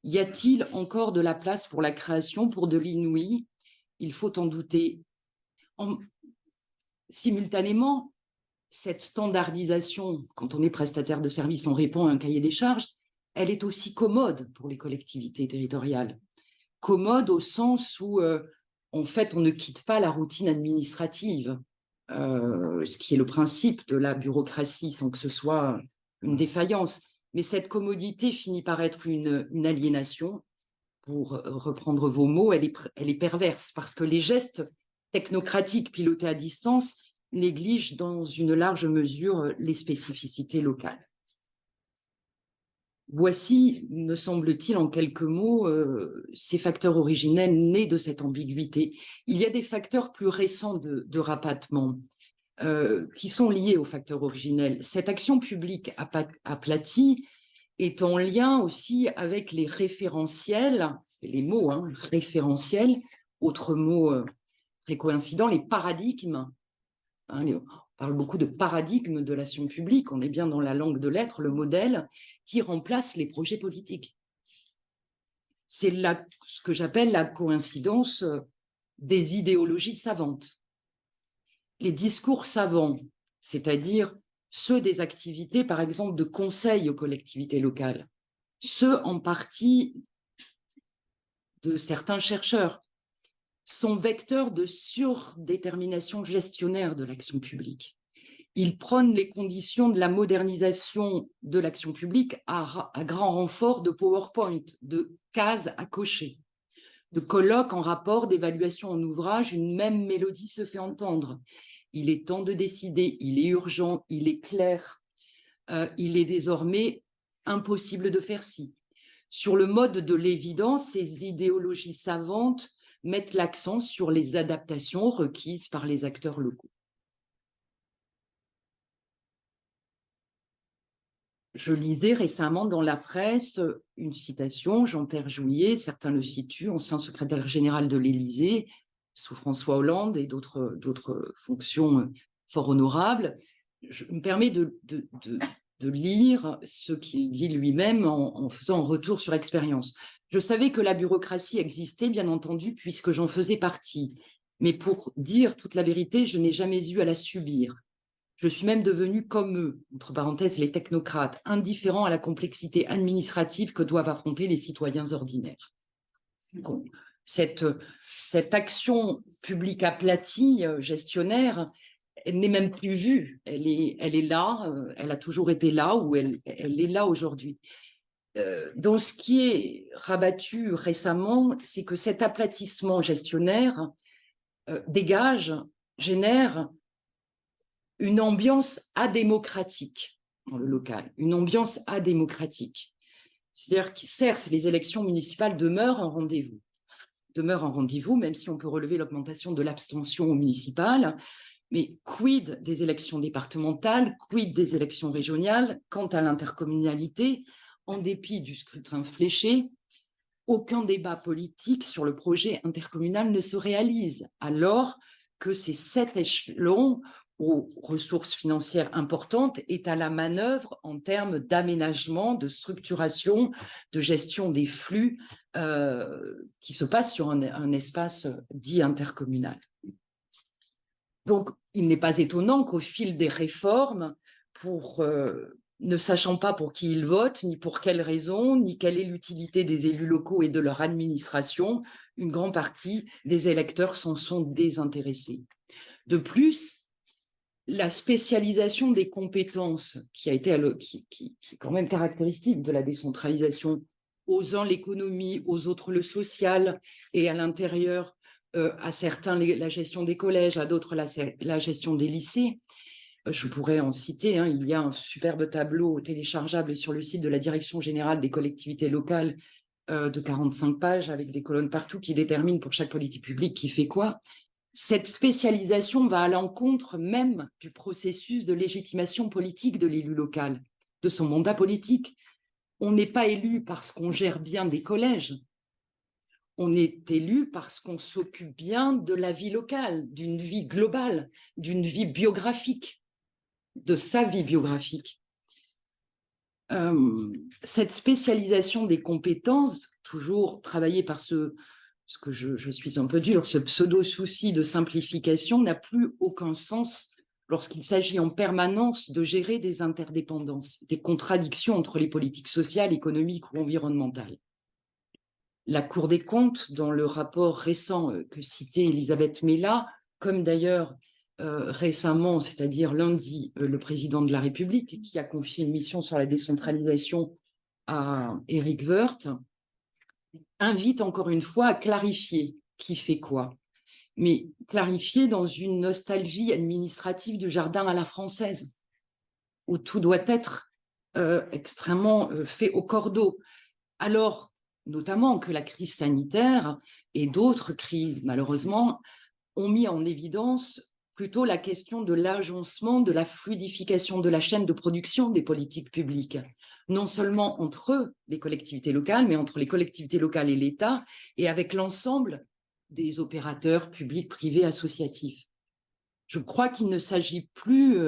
Y a-t-il encore de la place pour la création, pour de l'inouï? Il faut en douter. Simultanément, cette standardisation, quand on est prestataire de services, on répond à un cahier des charges, elle est aussi commode pour les collectivités territoriales. Commode au sens où en fait, on ne quitte pas la routine administrative, ce qui est le principe de la bureaucratie, sans que ce soit une défaillance. Mais cette commodité finit par être une aliénation. Pour reprendre vos mots, elle est perverse, parce que les gestes technocratiques pilotés à distance négligent dans une large mesure les spécificités locales. Voici, me semble-t-il, en quelques mots, ces facteurs originels nés de cette ambiguïté. Il y a des facteurs plus récents de rapatement qui sont liés aux facteurs originels. Cette action publique aplatie est en lien aussi avec les référentiels, les mots, hein, référentiels, autre mot très coïncident, les paradigmes. Hein, on parle beaucoup de paradigme de l'action publique, on est bien dans la langue de l'être, le modèle qui remplace les projets politiques. C'est ce que j'appelle la coïncidence des idéologies savantes. Les discours savants, c'est-à-dire ceux des activités, par exemple, de conseil aux collectivités locales, ceux en partie de certains chercheurs, sont vecteurs de surdétermination gestionnaire de l'action publique. Ils prônent les conditions de la modernisation de l'action publique à grand renfort de PowerPoint, de cases à cocher, de colloques en rapport, d'évaluation en ouvrage, une même mélodie se fait entendre. Il est temps de décider, il est urgent, il est clair, il est désormais impossible de faire ci. Sur le mode de l'évidence, ces idéologies savantes mettent l'accent sur les adaptations requises par les acteurs locaux. Je lisais récemment dans la presse une citation, Jean-Pierre Jouyet, certains le situent, ancien secrétaire général de l'Élysée, sous François Hollande et d'autres fonctions fort honorables. Je me permets de lire ce qu'il dit lui-même en faisant un retour sur expérience. Je savais que la bureaucratie existait, bien entendu, puisque j'en faisais partie. Mais pour dire toute la vérité, je n'ai jamais eu à la subir. Je suis même devenu comme eux, entre parenthèses les technocrates, indifférents à la complexité administrative que doivent affronter les citoyens ordinaires. Bon, cette action publique aplatie, gestionnaire, elle n'est même plus vue. Elle est là, elle a toujours été là ou elle est là aujourd'hui. Donc, ce qui est rabattu récemment, c'est que cet aplatissement gestionnaire génère une ambiance adémocratique dans le local, une ambiance adémocratique. C'est-à-dire que certes, les élections municipales demeurent un rendez-vous, même si on peut relever l'augmentation de l'abstention au municipal, mais quid des élections départementales, quid des élections régionales, quant à l'intercommunalité, en dépit du scrutin fléché, aucun débat politique sur le projet intercommunal ne se réalise, alors que c'est cet échelon aux ressources financières importantes est à la manœuvre en termes d'aménagement, de structuration, de gestion des flux qui se passent sur un espace dit intercommunal. Donc, il n'est pas étonnant qu'au fil des réformes, ne sachant pas pour qui ils votent, ni pour quelles raisons, ni quelle est l'utilité des élus locaux et de leur administration, une grande partie des électeurs s'en sont désintéressés. De plus, la spécialisation des compétences qui est quand même caractéristique de la décentralisation, aux uns l'économie, aux autres le social, et à l'intérieur, à certains la gestion des collèges, à d'autres la gestion des lycées. Je pourrais en citer, hein, il y a un superbe tableau téléchargeable sur le site de la Direction générale des collectivités locales de 45 pages avec des colonnes partout qui déterminent pour chaque politique publique qui fait quoi. Cette spécialisation va à l'encontre même du processus de légitimation politique de l'élu local, de son mandat politique. On n'est pas élu parce qu'on gère bien des collèges. On est élu parce qu'on s'occupe bien de la vie locale, d'une vie globale, d'une vie biographique, de sa vie biographique. Cette spécialisation des compétences, toujours travaillée par ce que je suis un peu dur, ce pseudo-souci de simplification n'a plus aucun sens lorsqu'il s'agit en permanence de gérer des interdépendances, des contradictions entre les politiques sociales, économiques ou environnementales. La Cour des comptes, dans le rapport récent que citait Elisabeth Mella, comme d'ailleurs récemment, c'est-à-dire lundi, le président de la République, qui a confié une mission sur la décentralisation à Éric Woerth, invite encore une fois à clarifier qui fait quoi, mais clarifier dans une nostalgie administrative du jardin à la française, où tout doit être extrêmement fait au cordeau. Alors, notamment que la crise sanitaire et d'autres crises, malheureusement, ont mis en évidence plutôt la question de l'agencement, de la fluidification de la chaîne de production des politiques publiques, non seulement entre les collectivités locales, mais entre les collectivités locales et l'État, et avec l'ensemble des opérateurs publics, privés, associatifs. Je crois qu'il ne s'agit plus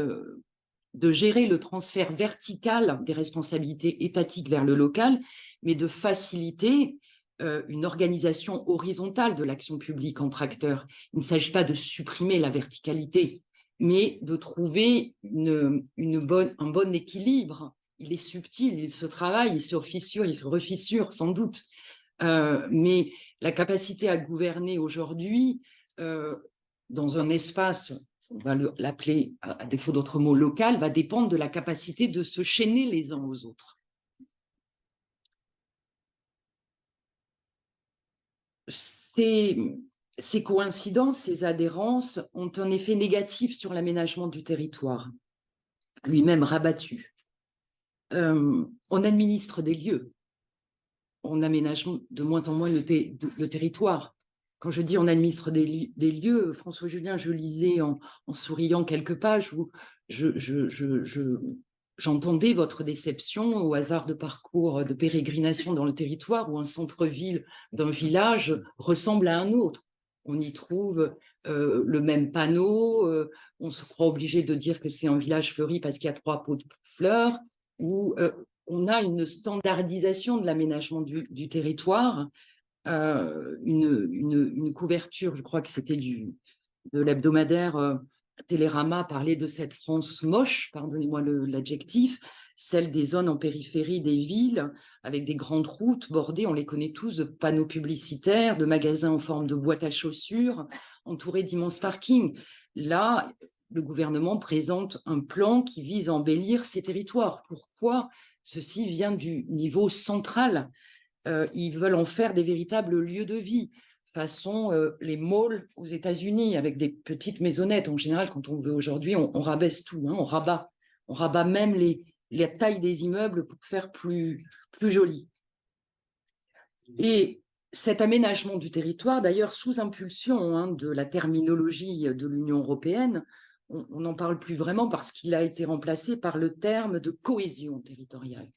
de gérer le transfert vertical des responsabilités étatiques vers le local, mais de faciliter une organisation horizontale de l'action publique entre acteurs. Il ne s'agit pas de supprimer la verticalité, mais de trouver un bon équilibre. Il est subtil, il se travaille, il se fissure, il se refissure sans doute. Mais la capacité à gouverner aujourd'hui dans un espace, on va l'appeler, à défaut d'autres mots, local, va dépendre de la capacité de se chaîner les uns aux autres. Ces coïncidences, ces adhérences ont un effet négatif sur l'aménagement du territoire, lui-même rabattu. On administre des lieux, on aménage de moins en moins le territoire. Quand je dis on administre des lieux, François Julien, je lisais en souriant quelques pages où j'entendais votre déception au hasard de parcours de pérégrination dans le territoire où un centre-ville d'un village ressemble à un autre. On y trouve le même panneau, on se croit obligé de dire que c'est un village fleuri parce qu'il y a 3 pots de fleurs, ou on a une standardisation de l'aménagement du territoire, une couverture, je crois que c'était de l'hebdomadaire Télérama, parlait de cette France moche, pardonnez-moi l'adjectif, celle des zones en périphérie des villes, avec des grandes routes bordées, on les connaît tous, de panneaux publicitaires, de magasins en forme de boîte à chaussures, entourés d'immenses parkings. Là, le gouvernement présente un plan qui vise à embellir ces territoires. Pourquoi? Ceci vient du niveau central. Ils veulent en faire des véritables lieux de vie, façon les malls aux États-Unis, avec des petites maisonnettes. En général, quand on veut aujourd'hui, on rabaisse tout, hein, on rabat même la taille des immeubles pour faire plus joli. Et cet aménagement du territoire, d'ailleurs, sous impulsion hein, de la terminologie de l'Union européenne, on n'en parle plus vraiment parce qu'il a été remplacé par le terme de cohésion territoriale.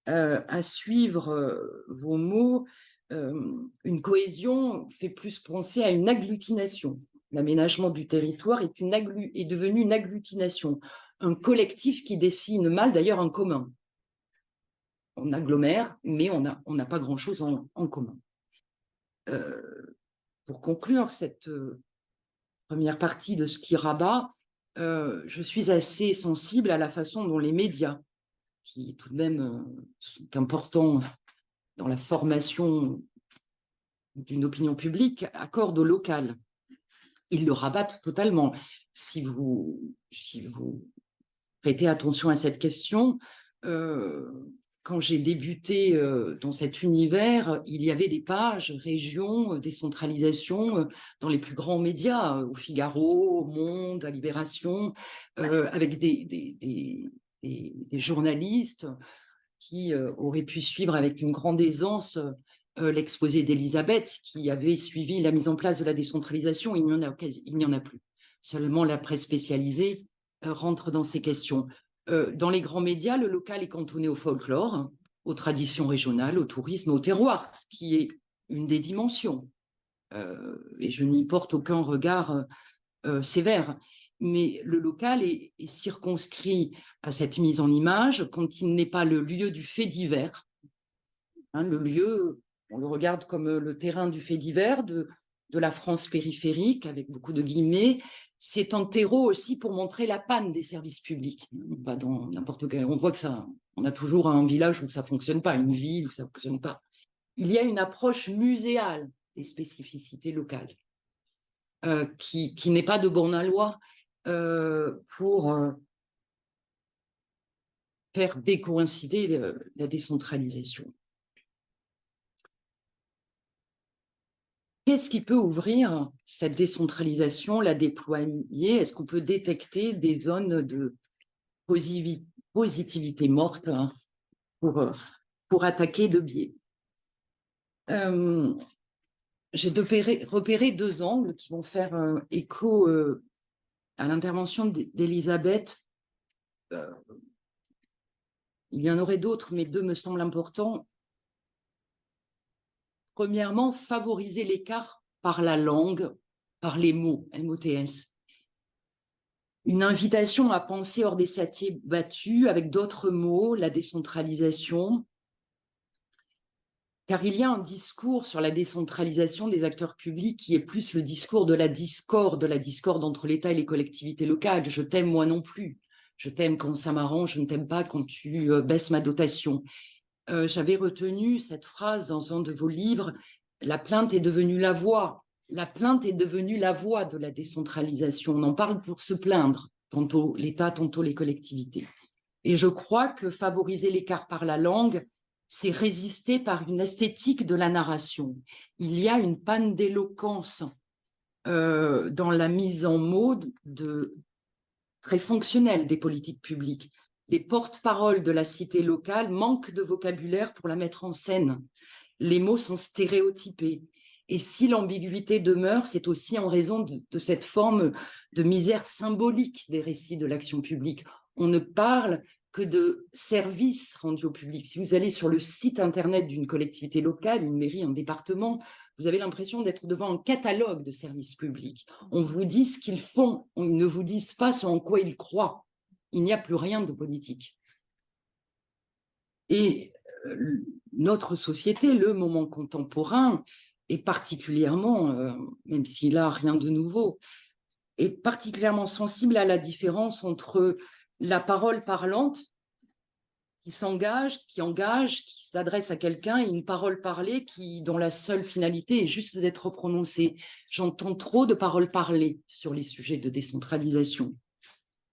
À suivre vos mots, une cohésion fait plus penser à une agglutination. L'aménagement du territoire est devenu une agglutination, un collectif qui dessine mal d'ailleurs un commun. On agglomère, mais on n'a pas grand-chose en commun. Pour conclure cette première partie de ce qui rabat, je suis assez sensible à la façon dont les médias, qui tout de même sont importants dans la formation d'une opinion publique, accordent au local. Ils le rabattent totalement. Si vous prêtez attention à cette question, quand j'ai débuté dans cet univers, il y avait des pages, régions, décentralisation, dans les plus grands médias, au Figaro, au Monde, à Libération, avec des journalistes qui auraient pu suivre avec une grande aisance l'exposé d'Elisabeth, qui avait suivi la mise en place de la décentralisation. Il n'y en a plus. Seulement la presse spécialisée rentre dans ces questions. Dans les grands médias, le local est cantonné au folklore, aux traditions régionales, au tourisme, au terroir, ce qui est une des dimensions. Et je n'y porte aucun regard sévère. Mais le local est circonscrit à cette mise en image quand il n'est pas le lieu du fait divers. Hein, le lieu, on le regarde comme le terrain du fait divers de la France périphérique, avec beaucoup de guillemets. C'est un terreau aussi pour montrer la panne des services publics. Pas dans n'importe quel. On voit que ça, on a toujours un village où ça ne fonctionne pas, une ville où ça ne fonctionne pas. il y a une approche muséale des spécificités locales qui n'est pas de borne à loi pour faire décoïncider la décentralisation. Qu'est-ce qui peut ouvrir cette décentralisation, la déployer? Est-ce qu'on peut détecter des zones de positivité morte pour attaquer de biais? J'ai repéré 2 angles qui vont faire écho à l'intervention d'Elisabeth. Il y en aurait d'autres, mais 2 me semblent importants. Premièrement, favoriser l'écart par la langue, par les mots, MOTS. Une invitation à penser hors des sentiers battus avec d'autres mots, la décentralisation. Car il y a un discours sur la décentralisation des acteurs publics qui est plus le discours de la discorde entre l'État et les collectivités locales. Je t'aime, moi non plus. Je t'aime quand ça m'arrange, je ne t'aime pas quand tu baisses ma dotation. J'avais retenu cette phrase dans un de vos livres, la plainte est devenue la voix. La plainte est devenue la voix de la décentralisation. On en parle pour se plaindre, tantôt l'État, tantôt les collectivités. Et je crois que favoriser l'écart par la langue, c'est résister par une esthétique de la narration. Il y a une panne d'éloquence dans la mise en mots très fonctionnelle des politiques publiques. Les porte-paroles de la cité locale manquent de vocabulaire pour la mettre en scène. Les mots sont stéréotypés. Et si l'ambiguïté demeure, c'est aussi en raison de cette forme de misère symbolique des récits de l'action publique. On ne parle que de services rendus au public. Si vous allez sur le site internet d'une collectivité locale, une mairie, un département, vous avez l'impression d'être devant un catalogue de services publics. On vous dit ce qu'ils font, on ne vous dit pas ce en quoi ils croient. Il n'y a plus rien de politique. Et notre société, le moment contemporain, est particulièrement, même s'il n'a rien de nouveau, est particulièrement sensible à la différence entre la parole parlante qui s'engage, qui s'adresse à quelqu'un, et une parole parlée dont la seule finalité est juste d'être prononcée. J'entends trop de paroles parlées sur les sujets de décentralisation.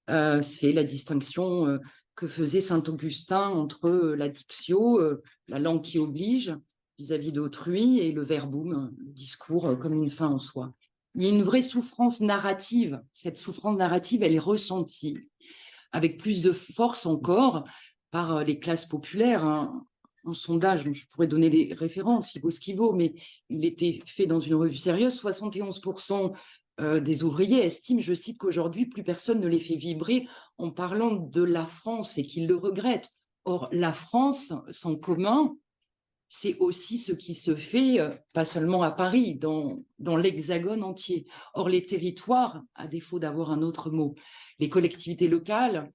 C'est la distinction que faisait Saint-Augustin entre la dictio, la langue qui oblige vis-à-vis d'autrui, et le verbum, le discours comme une fin en soi. Il y a une vraie souffrance narrative. Cette souffrance narrative, elle est ressentie avec plus de force encore par les classes populaires. Un sondage, je pourrais donner les références, il vaut ce qu'il vaut, mais il était fait dans une revue sérieuse, 71% des ouvriers estiment, je cite, qu'aujourd'hui, plus personne ne les fait vibrer en parlant de la France et qu'ils le regrettent. Or, la France, sans commun, c'est aussi ce qui se fait, pas seulement à Paris, dans l'hexagone entier. Or, les territoires, à défaut d'avoir un autre mot, les collectivités locales,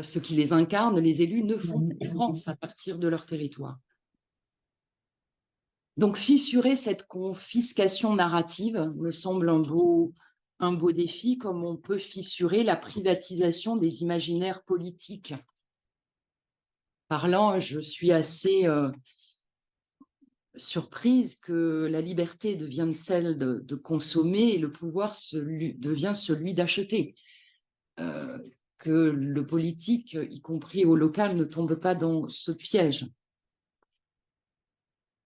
ceux qui les incarnent, les élus, ne font plus France à partir de leur territoire. Donc, fissurer cette confiscation narrative me semble un beau défi, comme on peut fissurer la privatisation des imaginaires politiques. Parlant, je suis assez surprise que la liberté devienne celle de consommer et le pouvoir devient celui d'acheter. Que le politique, y compris au local, ne tombe pas dans ce piège.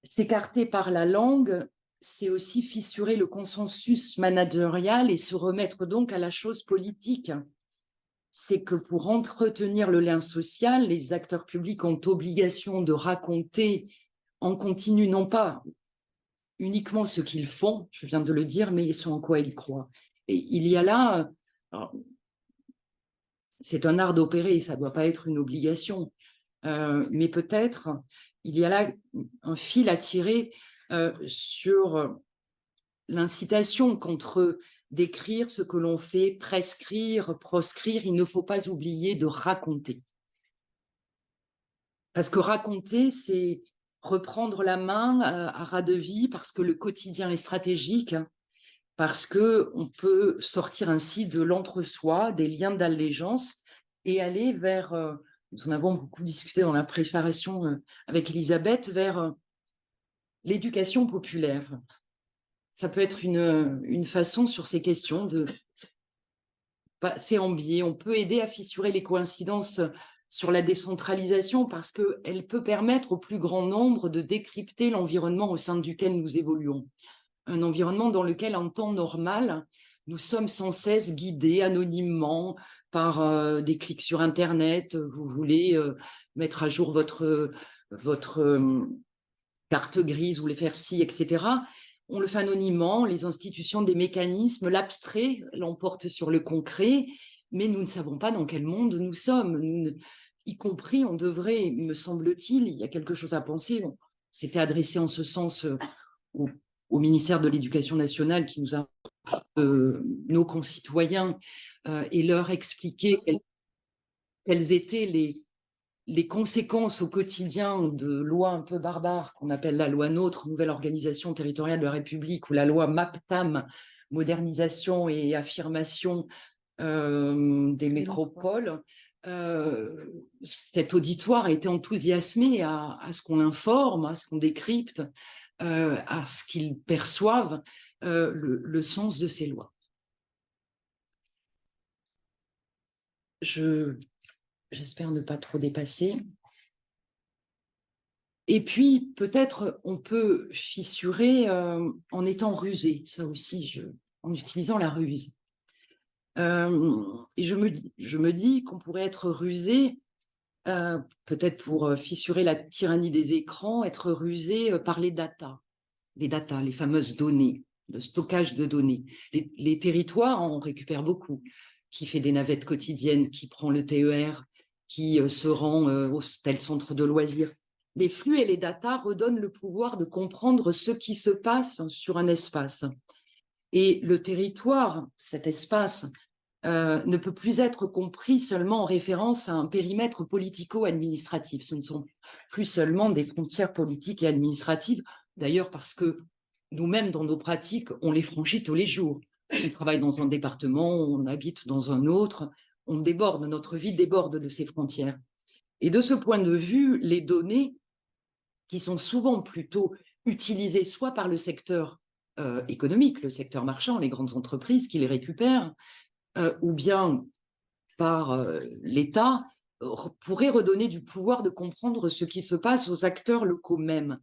S'écarter par la langue, c'est aussi fissurer le consensus managérial et se remettre donc à la chose politique. C'est que pour entretenir le lien social, les acteurs publics ont obligation de raconter en continu, non pas uniquement ce qu'ils font, je viens de le dire, mais ce en quoi ils croient. Et il y a là, c'est un art d'opérer, ça ne doit pas être une obligation, mais peut-être il y a là un fil à tirer sur l'incitation contre d'écrire ce que l'on fait, prescrire, proscrire. Il ne faut pas oublier de raconter. Parce que raconter, c'est reprendre la main à ras de vie, parce que le quotidien est stratégique, parce qu'on peut sortir ainsi de l'entre-soi, des liens d'allégeance, et aller vers, nous en avons beaucoup discuté dans la préparation avec Elisabeth, vers l'éducation populaire. Ça peut être une façon sur ces questions de passer en biais. On peut aider à fissurer les coïncidences sur la décentralisation parce qu'elle peut permettre au plus grand nombre de décrypter l'environnement au sein duquel nous évoluons. Un environnement dans lequel, en temps normal, nous sommes sans cesse guidés anonymement par des clics sur Internet. Vous voulez mettre à jour votre carte grise, vous voulez faire ci, etc. On le fait anonymement, les institutions, des mécanismes, l'abstrait l'emporte sur le concret, mais nous ne savons pas dans quel monde nous sommes. Y compris, on devrait, me semble-t-il, il y a quelque chose à penser. On s'était adressé en ce sens au ministère de l'Éducation nationale qui nous a nos concitoyens et leur expliquer quelles étaient les conséquences au quotidien de lois un peu barbares qu'on appelle la loi NOTRe, Nouvelle Organisation Territoriale de la République, ou la loi MAPTAM, Modernisation et Affirmation des métropoles. Cet auditoire a été enthousiasmé à ce qu'on informe, à ce qu'on décrypte, à ce qu'ils perçoivent le sens de ces lois. J'espère ne pas trop dépasser. Et puis, peut-être, on peut fissurer en étant rusé, ça aussi, en utilisant la ruse. Et je me dis qu'on pourrait être rusé, peut-être pour fissurer la tyrannie des écrans, être rusé par les data, les fameuses données, le stockage de données. Les territoires en récupèrent beaucoup. Qui fait des navettes quotidiennes, qui prend le TER, qui se rend au tel centre de loisirs. Les flux et les datas redonnent le pouvoir de comprendre ce qui se passe sur un espace. Et le territoire, cet espace, ne peut plus être compris seulement en référence à un périmètre politico-administratif. Ce ne sont plus seulement des frontières politiques et administratives, d'ailleurs parce que nous-mêmes, dans nos pratiques, on les franchit tous les jours. On travaille dans un département, on habite dans un autre, on déborde, notre vie déborde de ces frontières. Et de ce point de vue, les données, qui sont souvent plutôt utilisées soit par le secteur économique, le secteur marchand, les grandes entreprises qui les récupèrent, ou bien par l'État, pourraient redonner du pouvoir de comprendre ce qui se passe aux acteurs locaux mêmes.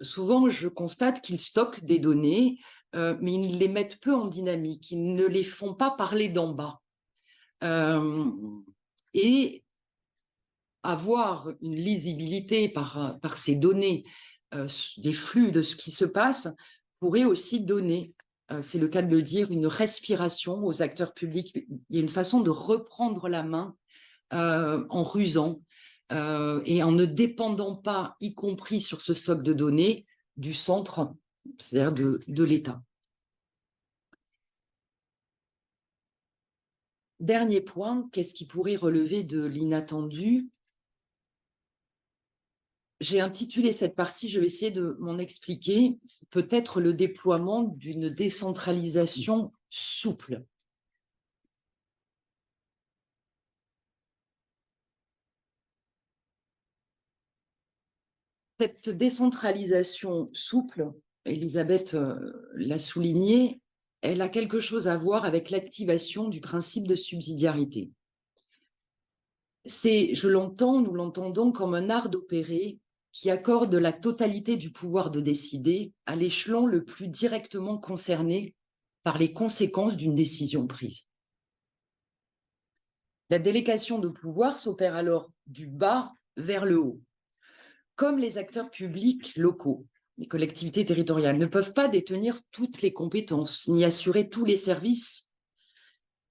Souvent, je constate qu'ils stockent des données, mais ils les mettent peu en dynamique, ils ne les font pas parler d'en bas. Et avoir une lisibilité par ces données des flux de ce qui se passe pourrait aussi donner, c'est le cas de le dire, une respiration aux acteurs publics. Il y a une façon de reprendre la main en rusant, et en ne dépendant pas, y compris sur ce stock de données, du centre, c'est-à-dire de l'État. Dernier point, qu'est-ce qui pourrait relever de l'inattendu? J'ai intitulé cette partie, je vais essayer de m'en expliquer, peut-être le déploiement d'une décentralisation souple. Cette décentralisation souple, Elisabeth l'a souligné, elle a quelque chose à voir avec l'activation du principe de subsidiarité. Nous l'entendons comme un art d'opérer qui accorde la totalité du pouvoir de décider à l'échelon le plus directement concerné par les conséquences d'une décision prise. La délégation de pouvoir s'opère alors du bas vers le haut. Comme les acteurs publics locaux, les collectivités territoriales ne peuvent pas détenir toutes les compétences ni assurer tous les services,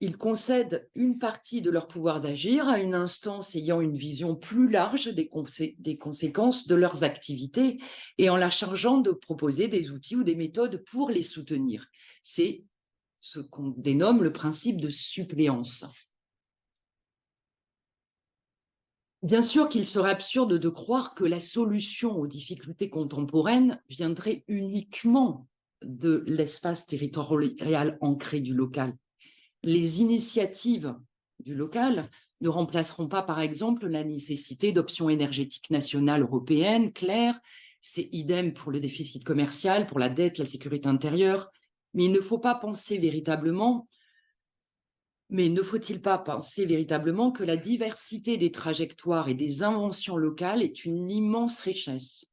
ils concèdent une partie de leur pouvoir d'agir à une instance ayant une vision plus large des conséquences de leurs activités et en la chargeant de proposer des outils ou des méthodes pour les soutenir. C'est ce qu'on dénomme le principe de suppléance. Bien sûr qu'il serait absurde de croire que la solution aux difficultés contemporaines viendrait uniquement de l'espace territorial ancré du local. Les initiatives du local ne remplaceront pas, par exemple, la nécessité d'options énergétiques nationales européennes claires C'est idem pour le déficit commercial, pour la dette, la sécurité intérieure. Mais il ne faut pas penser véritablement, mais ne faut-il pas penser véritablement que la diversité des trajectoires et des inventions locales est une immense richesse.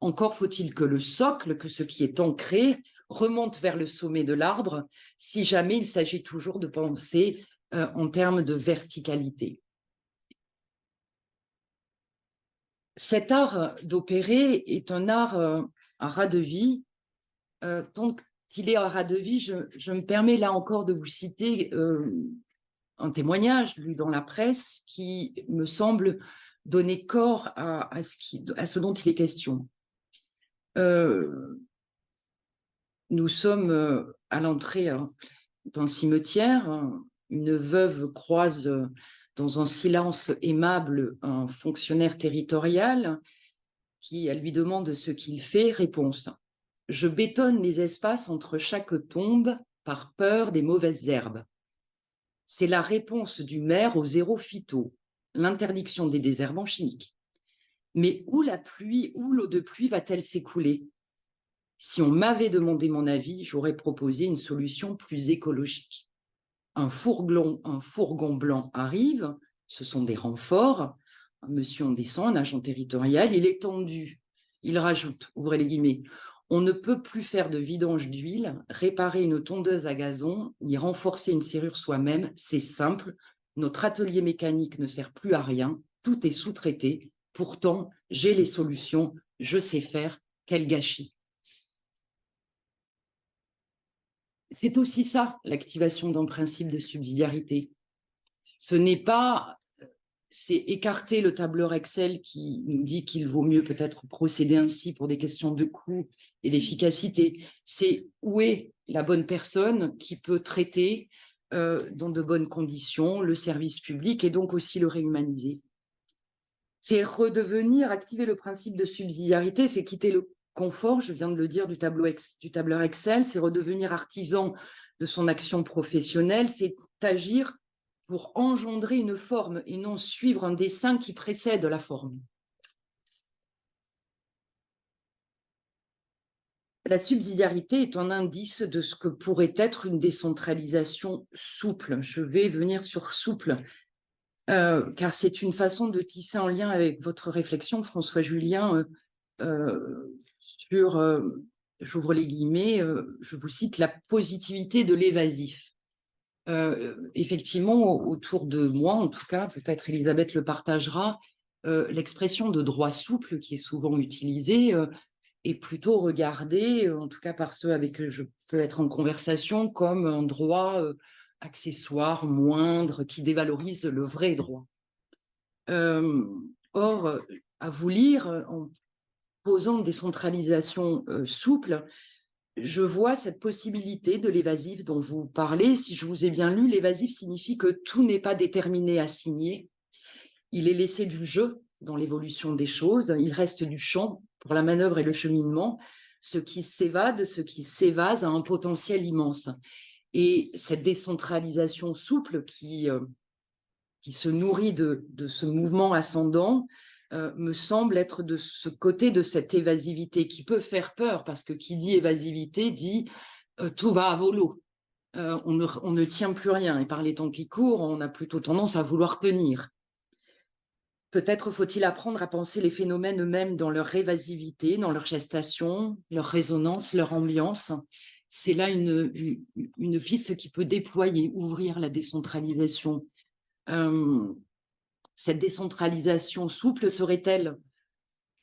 Encore faut-il que le socle, que ce qui est ancré, remonte vers le sommet de l'arbre, si jamais il s'agit toujours de penser en termes de verticalité. Cet art d'opérer est un art à ras de vie. Tant qu'il est à ras de vie, je me permets là encore de vous citer un témoignage lu dans la presse qui me semble donner corps à ce dont il est question. Nous sommes à l'entrée d'un cimetière. Une veuve croise dans un silence aimable un fonctionnaire territorial qui, elle lui demande ce qu'il fait. Réponse: je bétonne les espaces entre chaque tombe par peur des mauvaises herbes. C'est la réponse du maire au zéro phyto, l'interdiction des désherbants chimiques. Mais où la pluie, où l'eau de pluie va-t-elle s'écouler? Si on m'avait demandé mon avis, j'aurais proposé une solution plus écologique. Un fourgon blanc arrive, ce sont des renforts, un monsieur en descend, un agent territorial, il est tendu, il rajoute, ouvrez les guillemets, on ne peut plus faire de vidange d'huile, réparer une tondeuse à gazon, ni renforcer une serrure soi-même, c'est simple, notre atelier mécanique ne sert plus à rien, tout est sous-traité, pourtant j'ai les solutions, je sais faire, quel gâchis. C'est aussi ça, l'activation d'un principe de subsidiarité. Ce n'est pas, c'est écarter le tableur Excel qui nous dit qu'il vaut mieux peut-être procéder ainsi pour des questions de coût et d'efficacité. C'est où est la bonne personne qui peut traiter dans de bonnes conditions le service public et donc aussi le réhumaniser. C'est redevenir, activer le principe de subsidiarité, c'est quitter le confort, je viens de le dire, du tableur Excel, c'est redevenir artisan de son action professionnelle, c'est agir pour engendrer une forme et non suivre un dessin qui précède la forme. La subsidiarité est un indice de ce que pourrait être une décentralisation souple. Je vais venir sur souple, car c'est une façon de tisser en lien avec votre réflexion, François Julien, sur, j'ouvre les guillemets, je vous cite, la positivité de l'évasif. Effectivement, autour de moi, en tout cas, peut-être Elisabeth le partagera, l'expression de droit souple qui est souvent utilisée est plutôt regardée, en tout cas par ceux avec qui je peux être en conversation, comme un droit accessoire, moindre, qui dévalorise le vrai droit. Or, à vous lire, en posant des centralisations souples, je vois cette possibilité de l'évasif dont vous parlez. Si je vous ai bien lu, l'évasif signifie que tout n'est pas déterminé, assigné. Il est laissé du jeu dans l'évolution des choses. Il reste du champ pour la manœuvre et le cheminement. Ce qui s'évade, ce qui s'évase a un potentiel immense. Et cette décentralisation souple qui se nourrit de ce mouvement ascendant, me semble être de ce côté de cette évasivité qui peut faire peur, parce que qui dit évasivité dit tout va à volo, on ne tient plus rien, et par les temps qui courent, on a plutôt tendance à vouloir tenir. Peut-être faut-il apprendre à penser les phénomènes eux-mêmes dans leur évasivité, dans leur gestation, leur résonance, leur ambiance. C'est là une piste qui peut déployer, ouvrir la décentralisation. Cette décentralisation souple serait-elle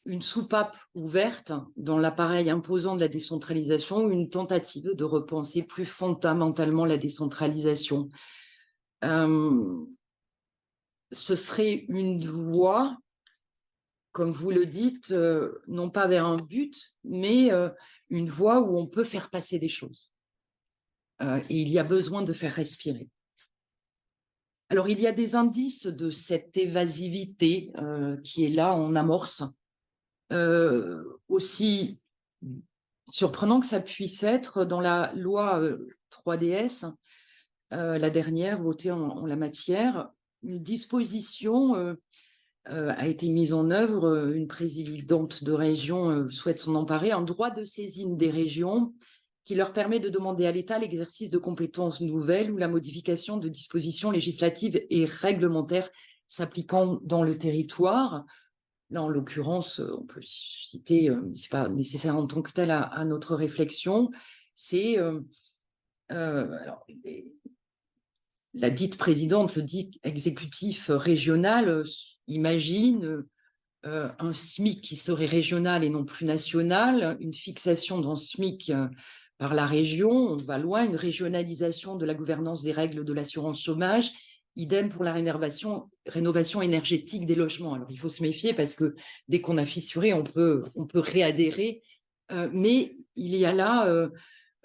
une soupape ouverte dans l'appareil imposant de la décentralisation ou une tentative de repenser plus fondamentalement la décentralisation? Ce serait une voie, comme vous le dites, non pas vers un but, mais une voie où on peut faire passer des choses. Et il y a besoin de faire respirer. Alors, il y a des indices de cette évasivité qui est là en amorce. Aussi surprenant que ça puisse être, dans la loi 3DS, la dernière votée en la matière, une disposition a été mise en œuvre. Une présidente de région souhaite s'en emparer, un droit de saisine des régions qui leur permet de demander à l'État l'exercice de compétences nouvelles ou la modification de dispositions législatives et réglementaires s'appliquant dans le territoire. Là, en l'occurrence, on peut citer, ce n'est pas nécessaire en tant que tel à notre réflexion, c'est la dite présidente, le dit exécutif régional imagine un SMIC qui serait régional et non plus national, une fixation dans SMIC par la région, on va loin, une régionalisation de la gouvernance des règles de l'assurance chômage, idem pour la rénovation énergétique des logements. Alors, il faut se méfier parce que dès qu'on a fissuré, on peut réadhérer, mais il y a là,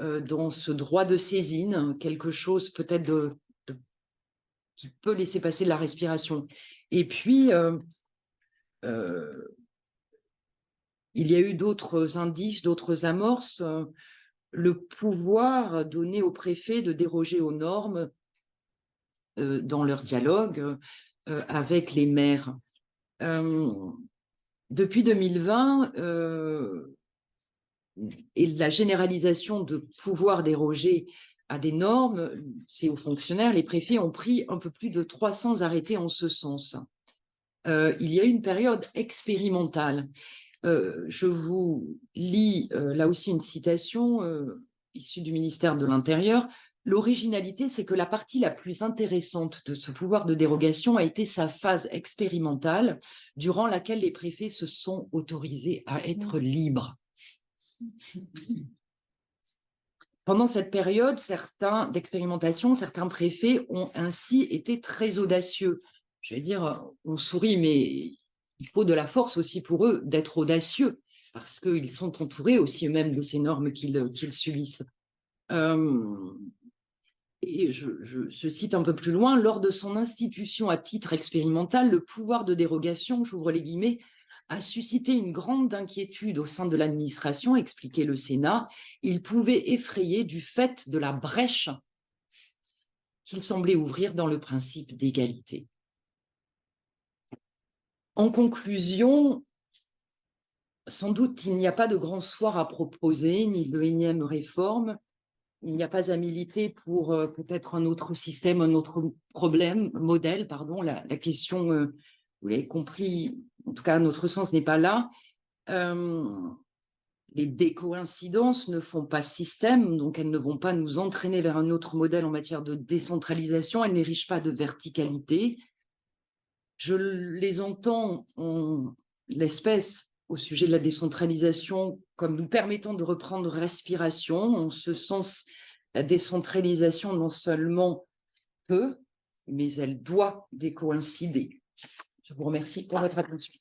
dans ce droit de saisine, quelque chose peut-être qui peut laisser passer de la respiration. Et puis, il y a eu d'autres indices, d'autres amorces. Le pouvoir donné au préfet de déroger aux normes dans leur dialogue avec les maires. Depuis 2020, et la généralisation de pouvoir déroger à des normes, c'est aux fonctionnaires, les préfets ont pris un peu plus de 300 arrêtés en ce sens. Il y a eu une période expérimentale. Je vous lis là aussi une citation issue du ministère de l'Intérieur. L'originalité, c'est que la partie la plus intéressante de ce pouvoir de dérogation a été sa phase expérimentale, durant laquelle les préfets se sont autorisés à être libres. Pendant cette période d'expérimentation, certains préfets ont ainsi été très audacieux. Je vais dire, on sourit, mais il faut de la force aussi pour eux d'être audacieux, parce qu'ils sont entourés aussi eux-mêmes de ces normes qu'ils subissent. Et je cite un peu plus loin, lors de son institution à titre expérimental, le pouvoir de dérogation, j'ouvre les guillemets, a suscité une grande inquiétude au sein de l'administration, expliquait le Sénat. Il pouvait effrayer du fait de la brèche qu'il semblait ouvrir dans le principe d'égalité. En conclusion, sans doute, il n'y a pas de grand soir à proposer, ni de énième réforme. Il n'y a pas à militer pour peut-être un autre système, un autre modèle, pardon. La question, vous l'avez compris, en tout cas à notre sens, n'est pas là. Les décoïncidences ne font pas système, donc elles ne vont pas nous entraîner vers un autre modèle en matière de décentralisation, elles n'érigent pas de verticalité. Je les entends en l'espèce au sujet de la décentralisation comme nous permettant de reprendre respiration. En ce sens, la décentralisation non seulement peut, mais elle doit décoïncider. Je vous remercie pour votre attention.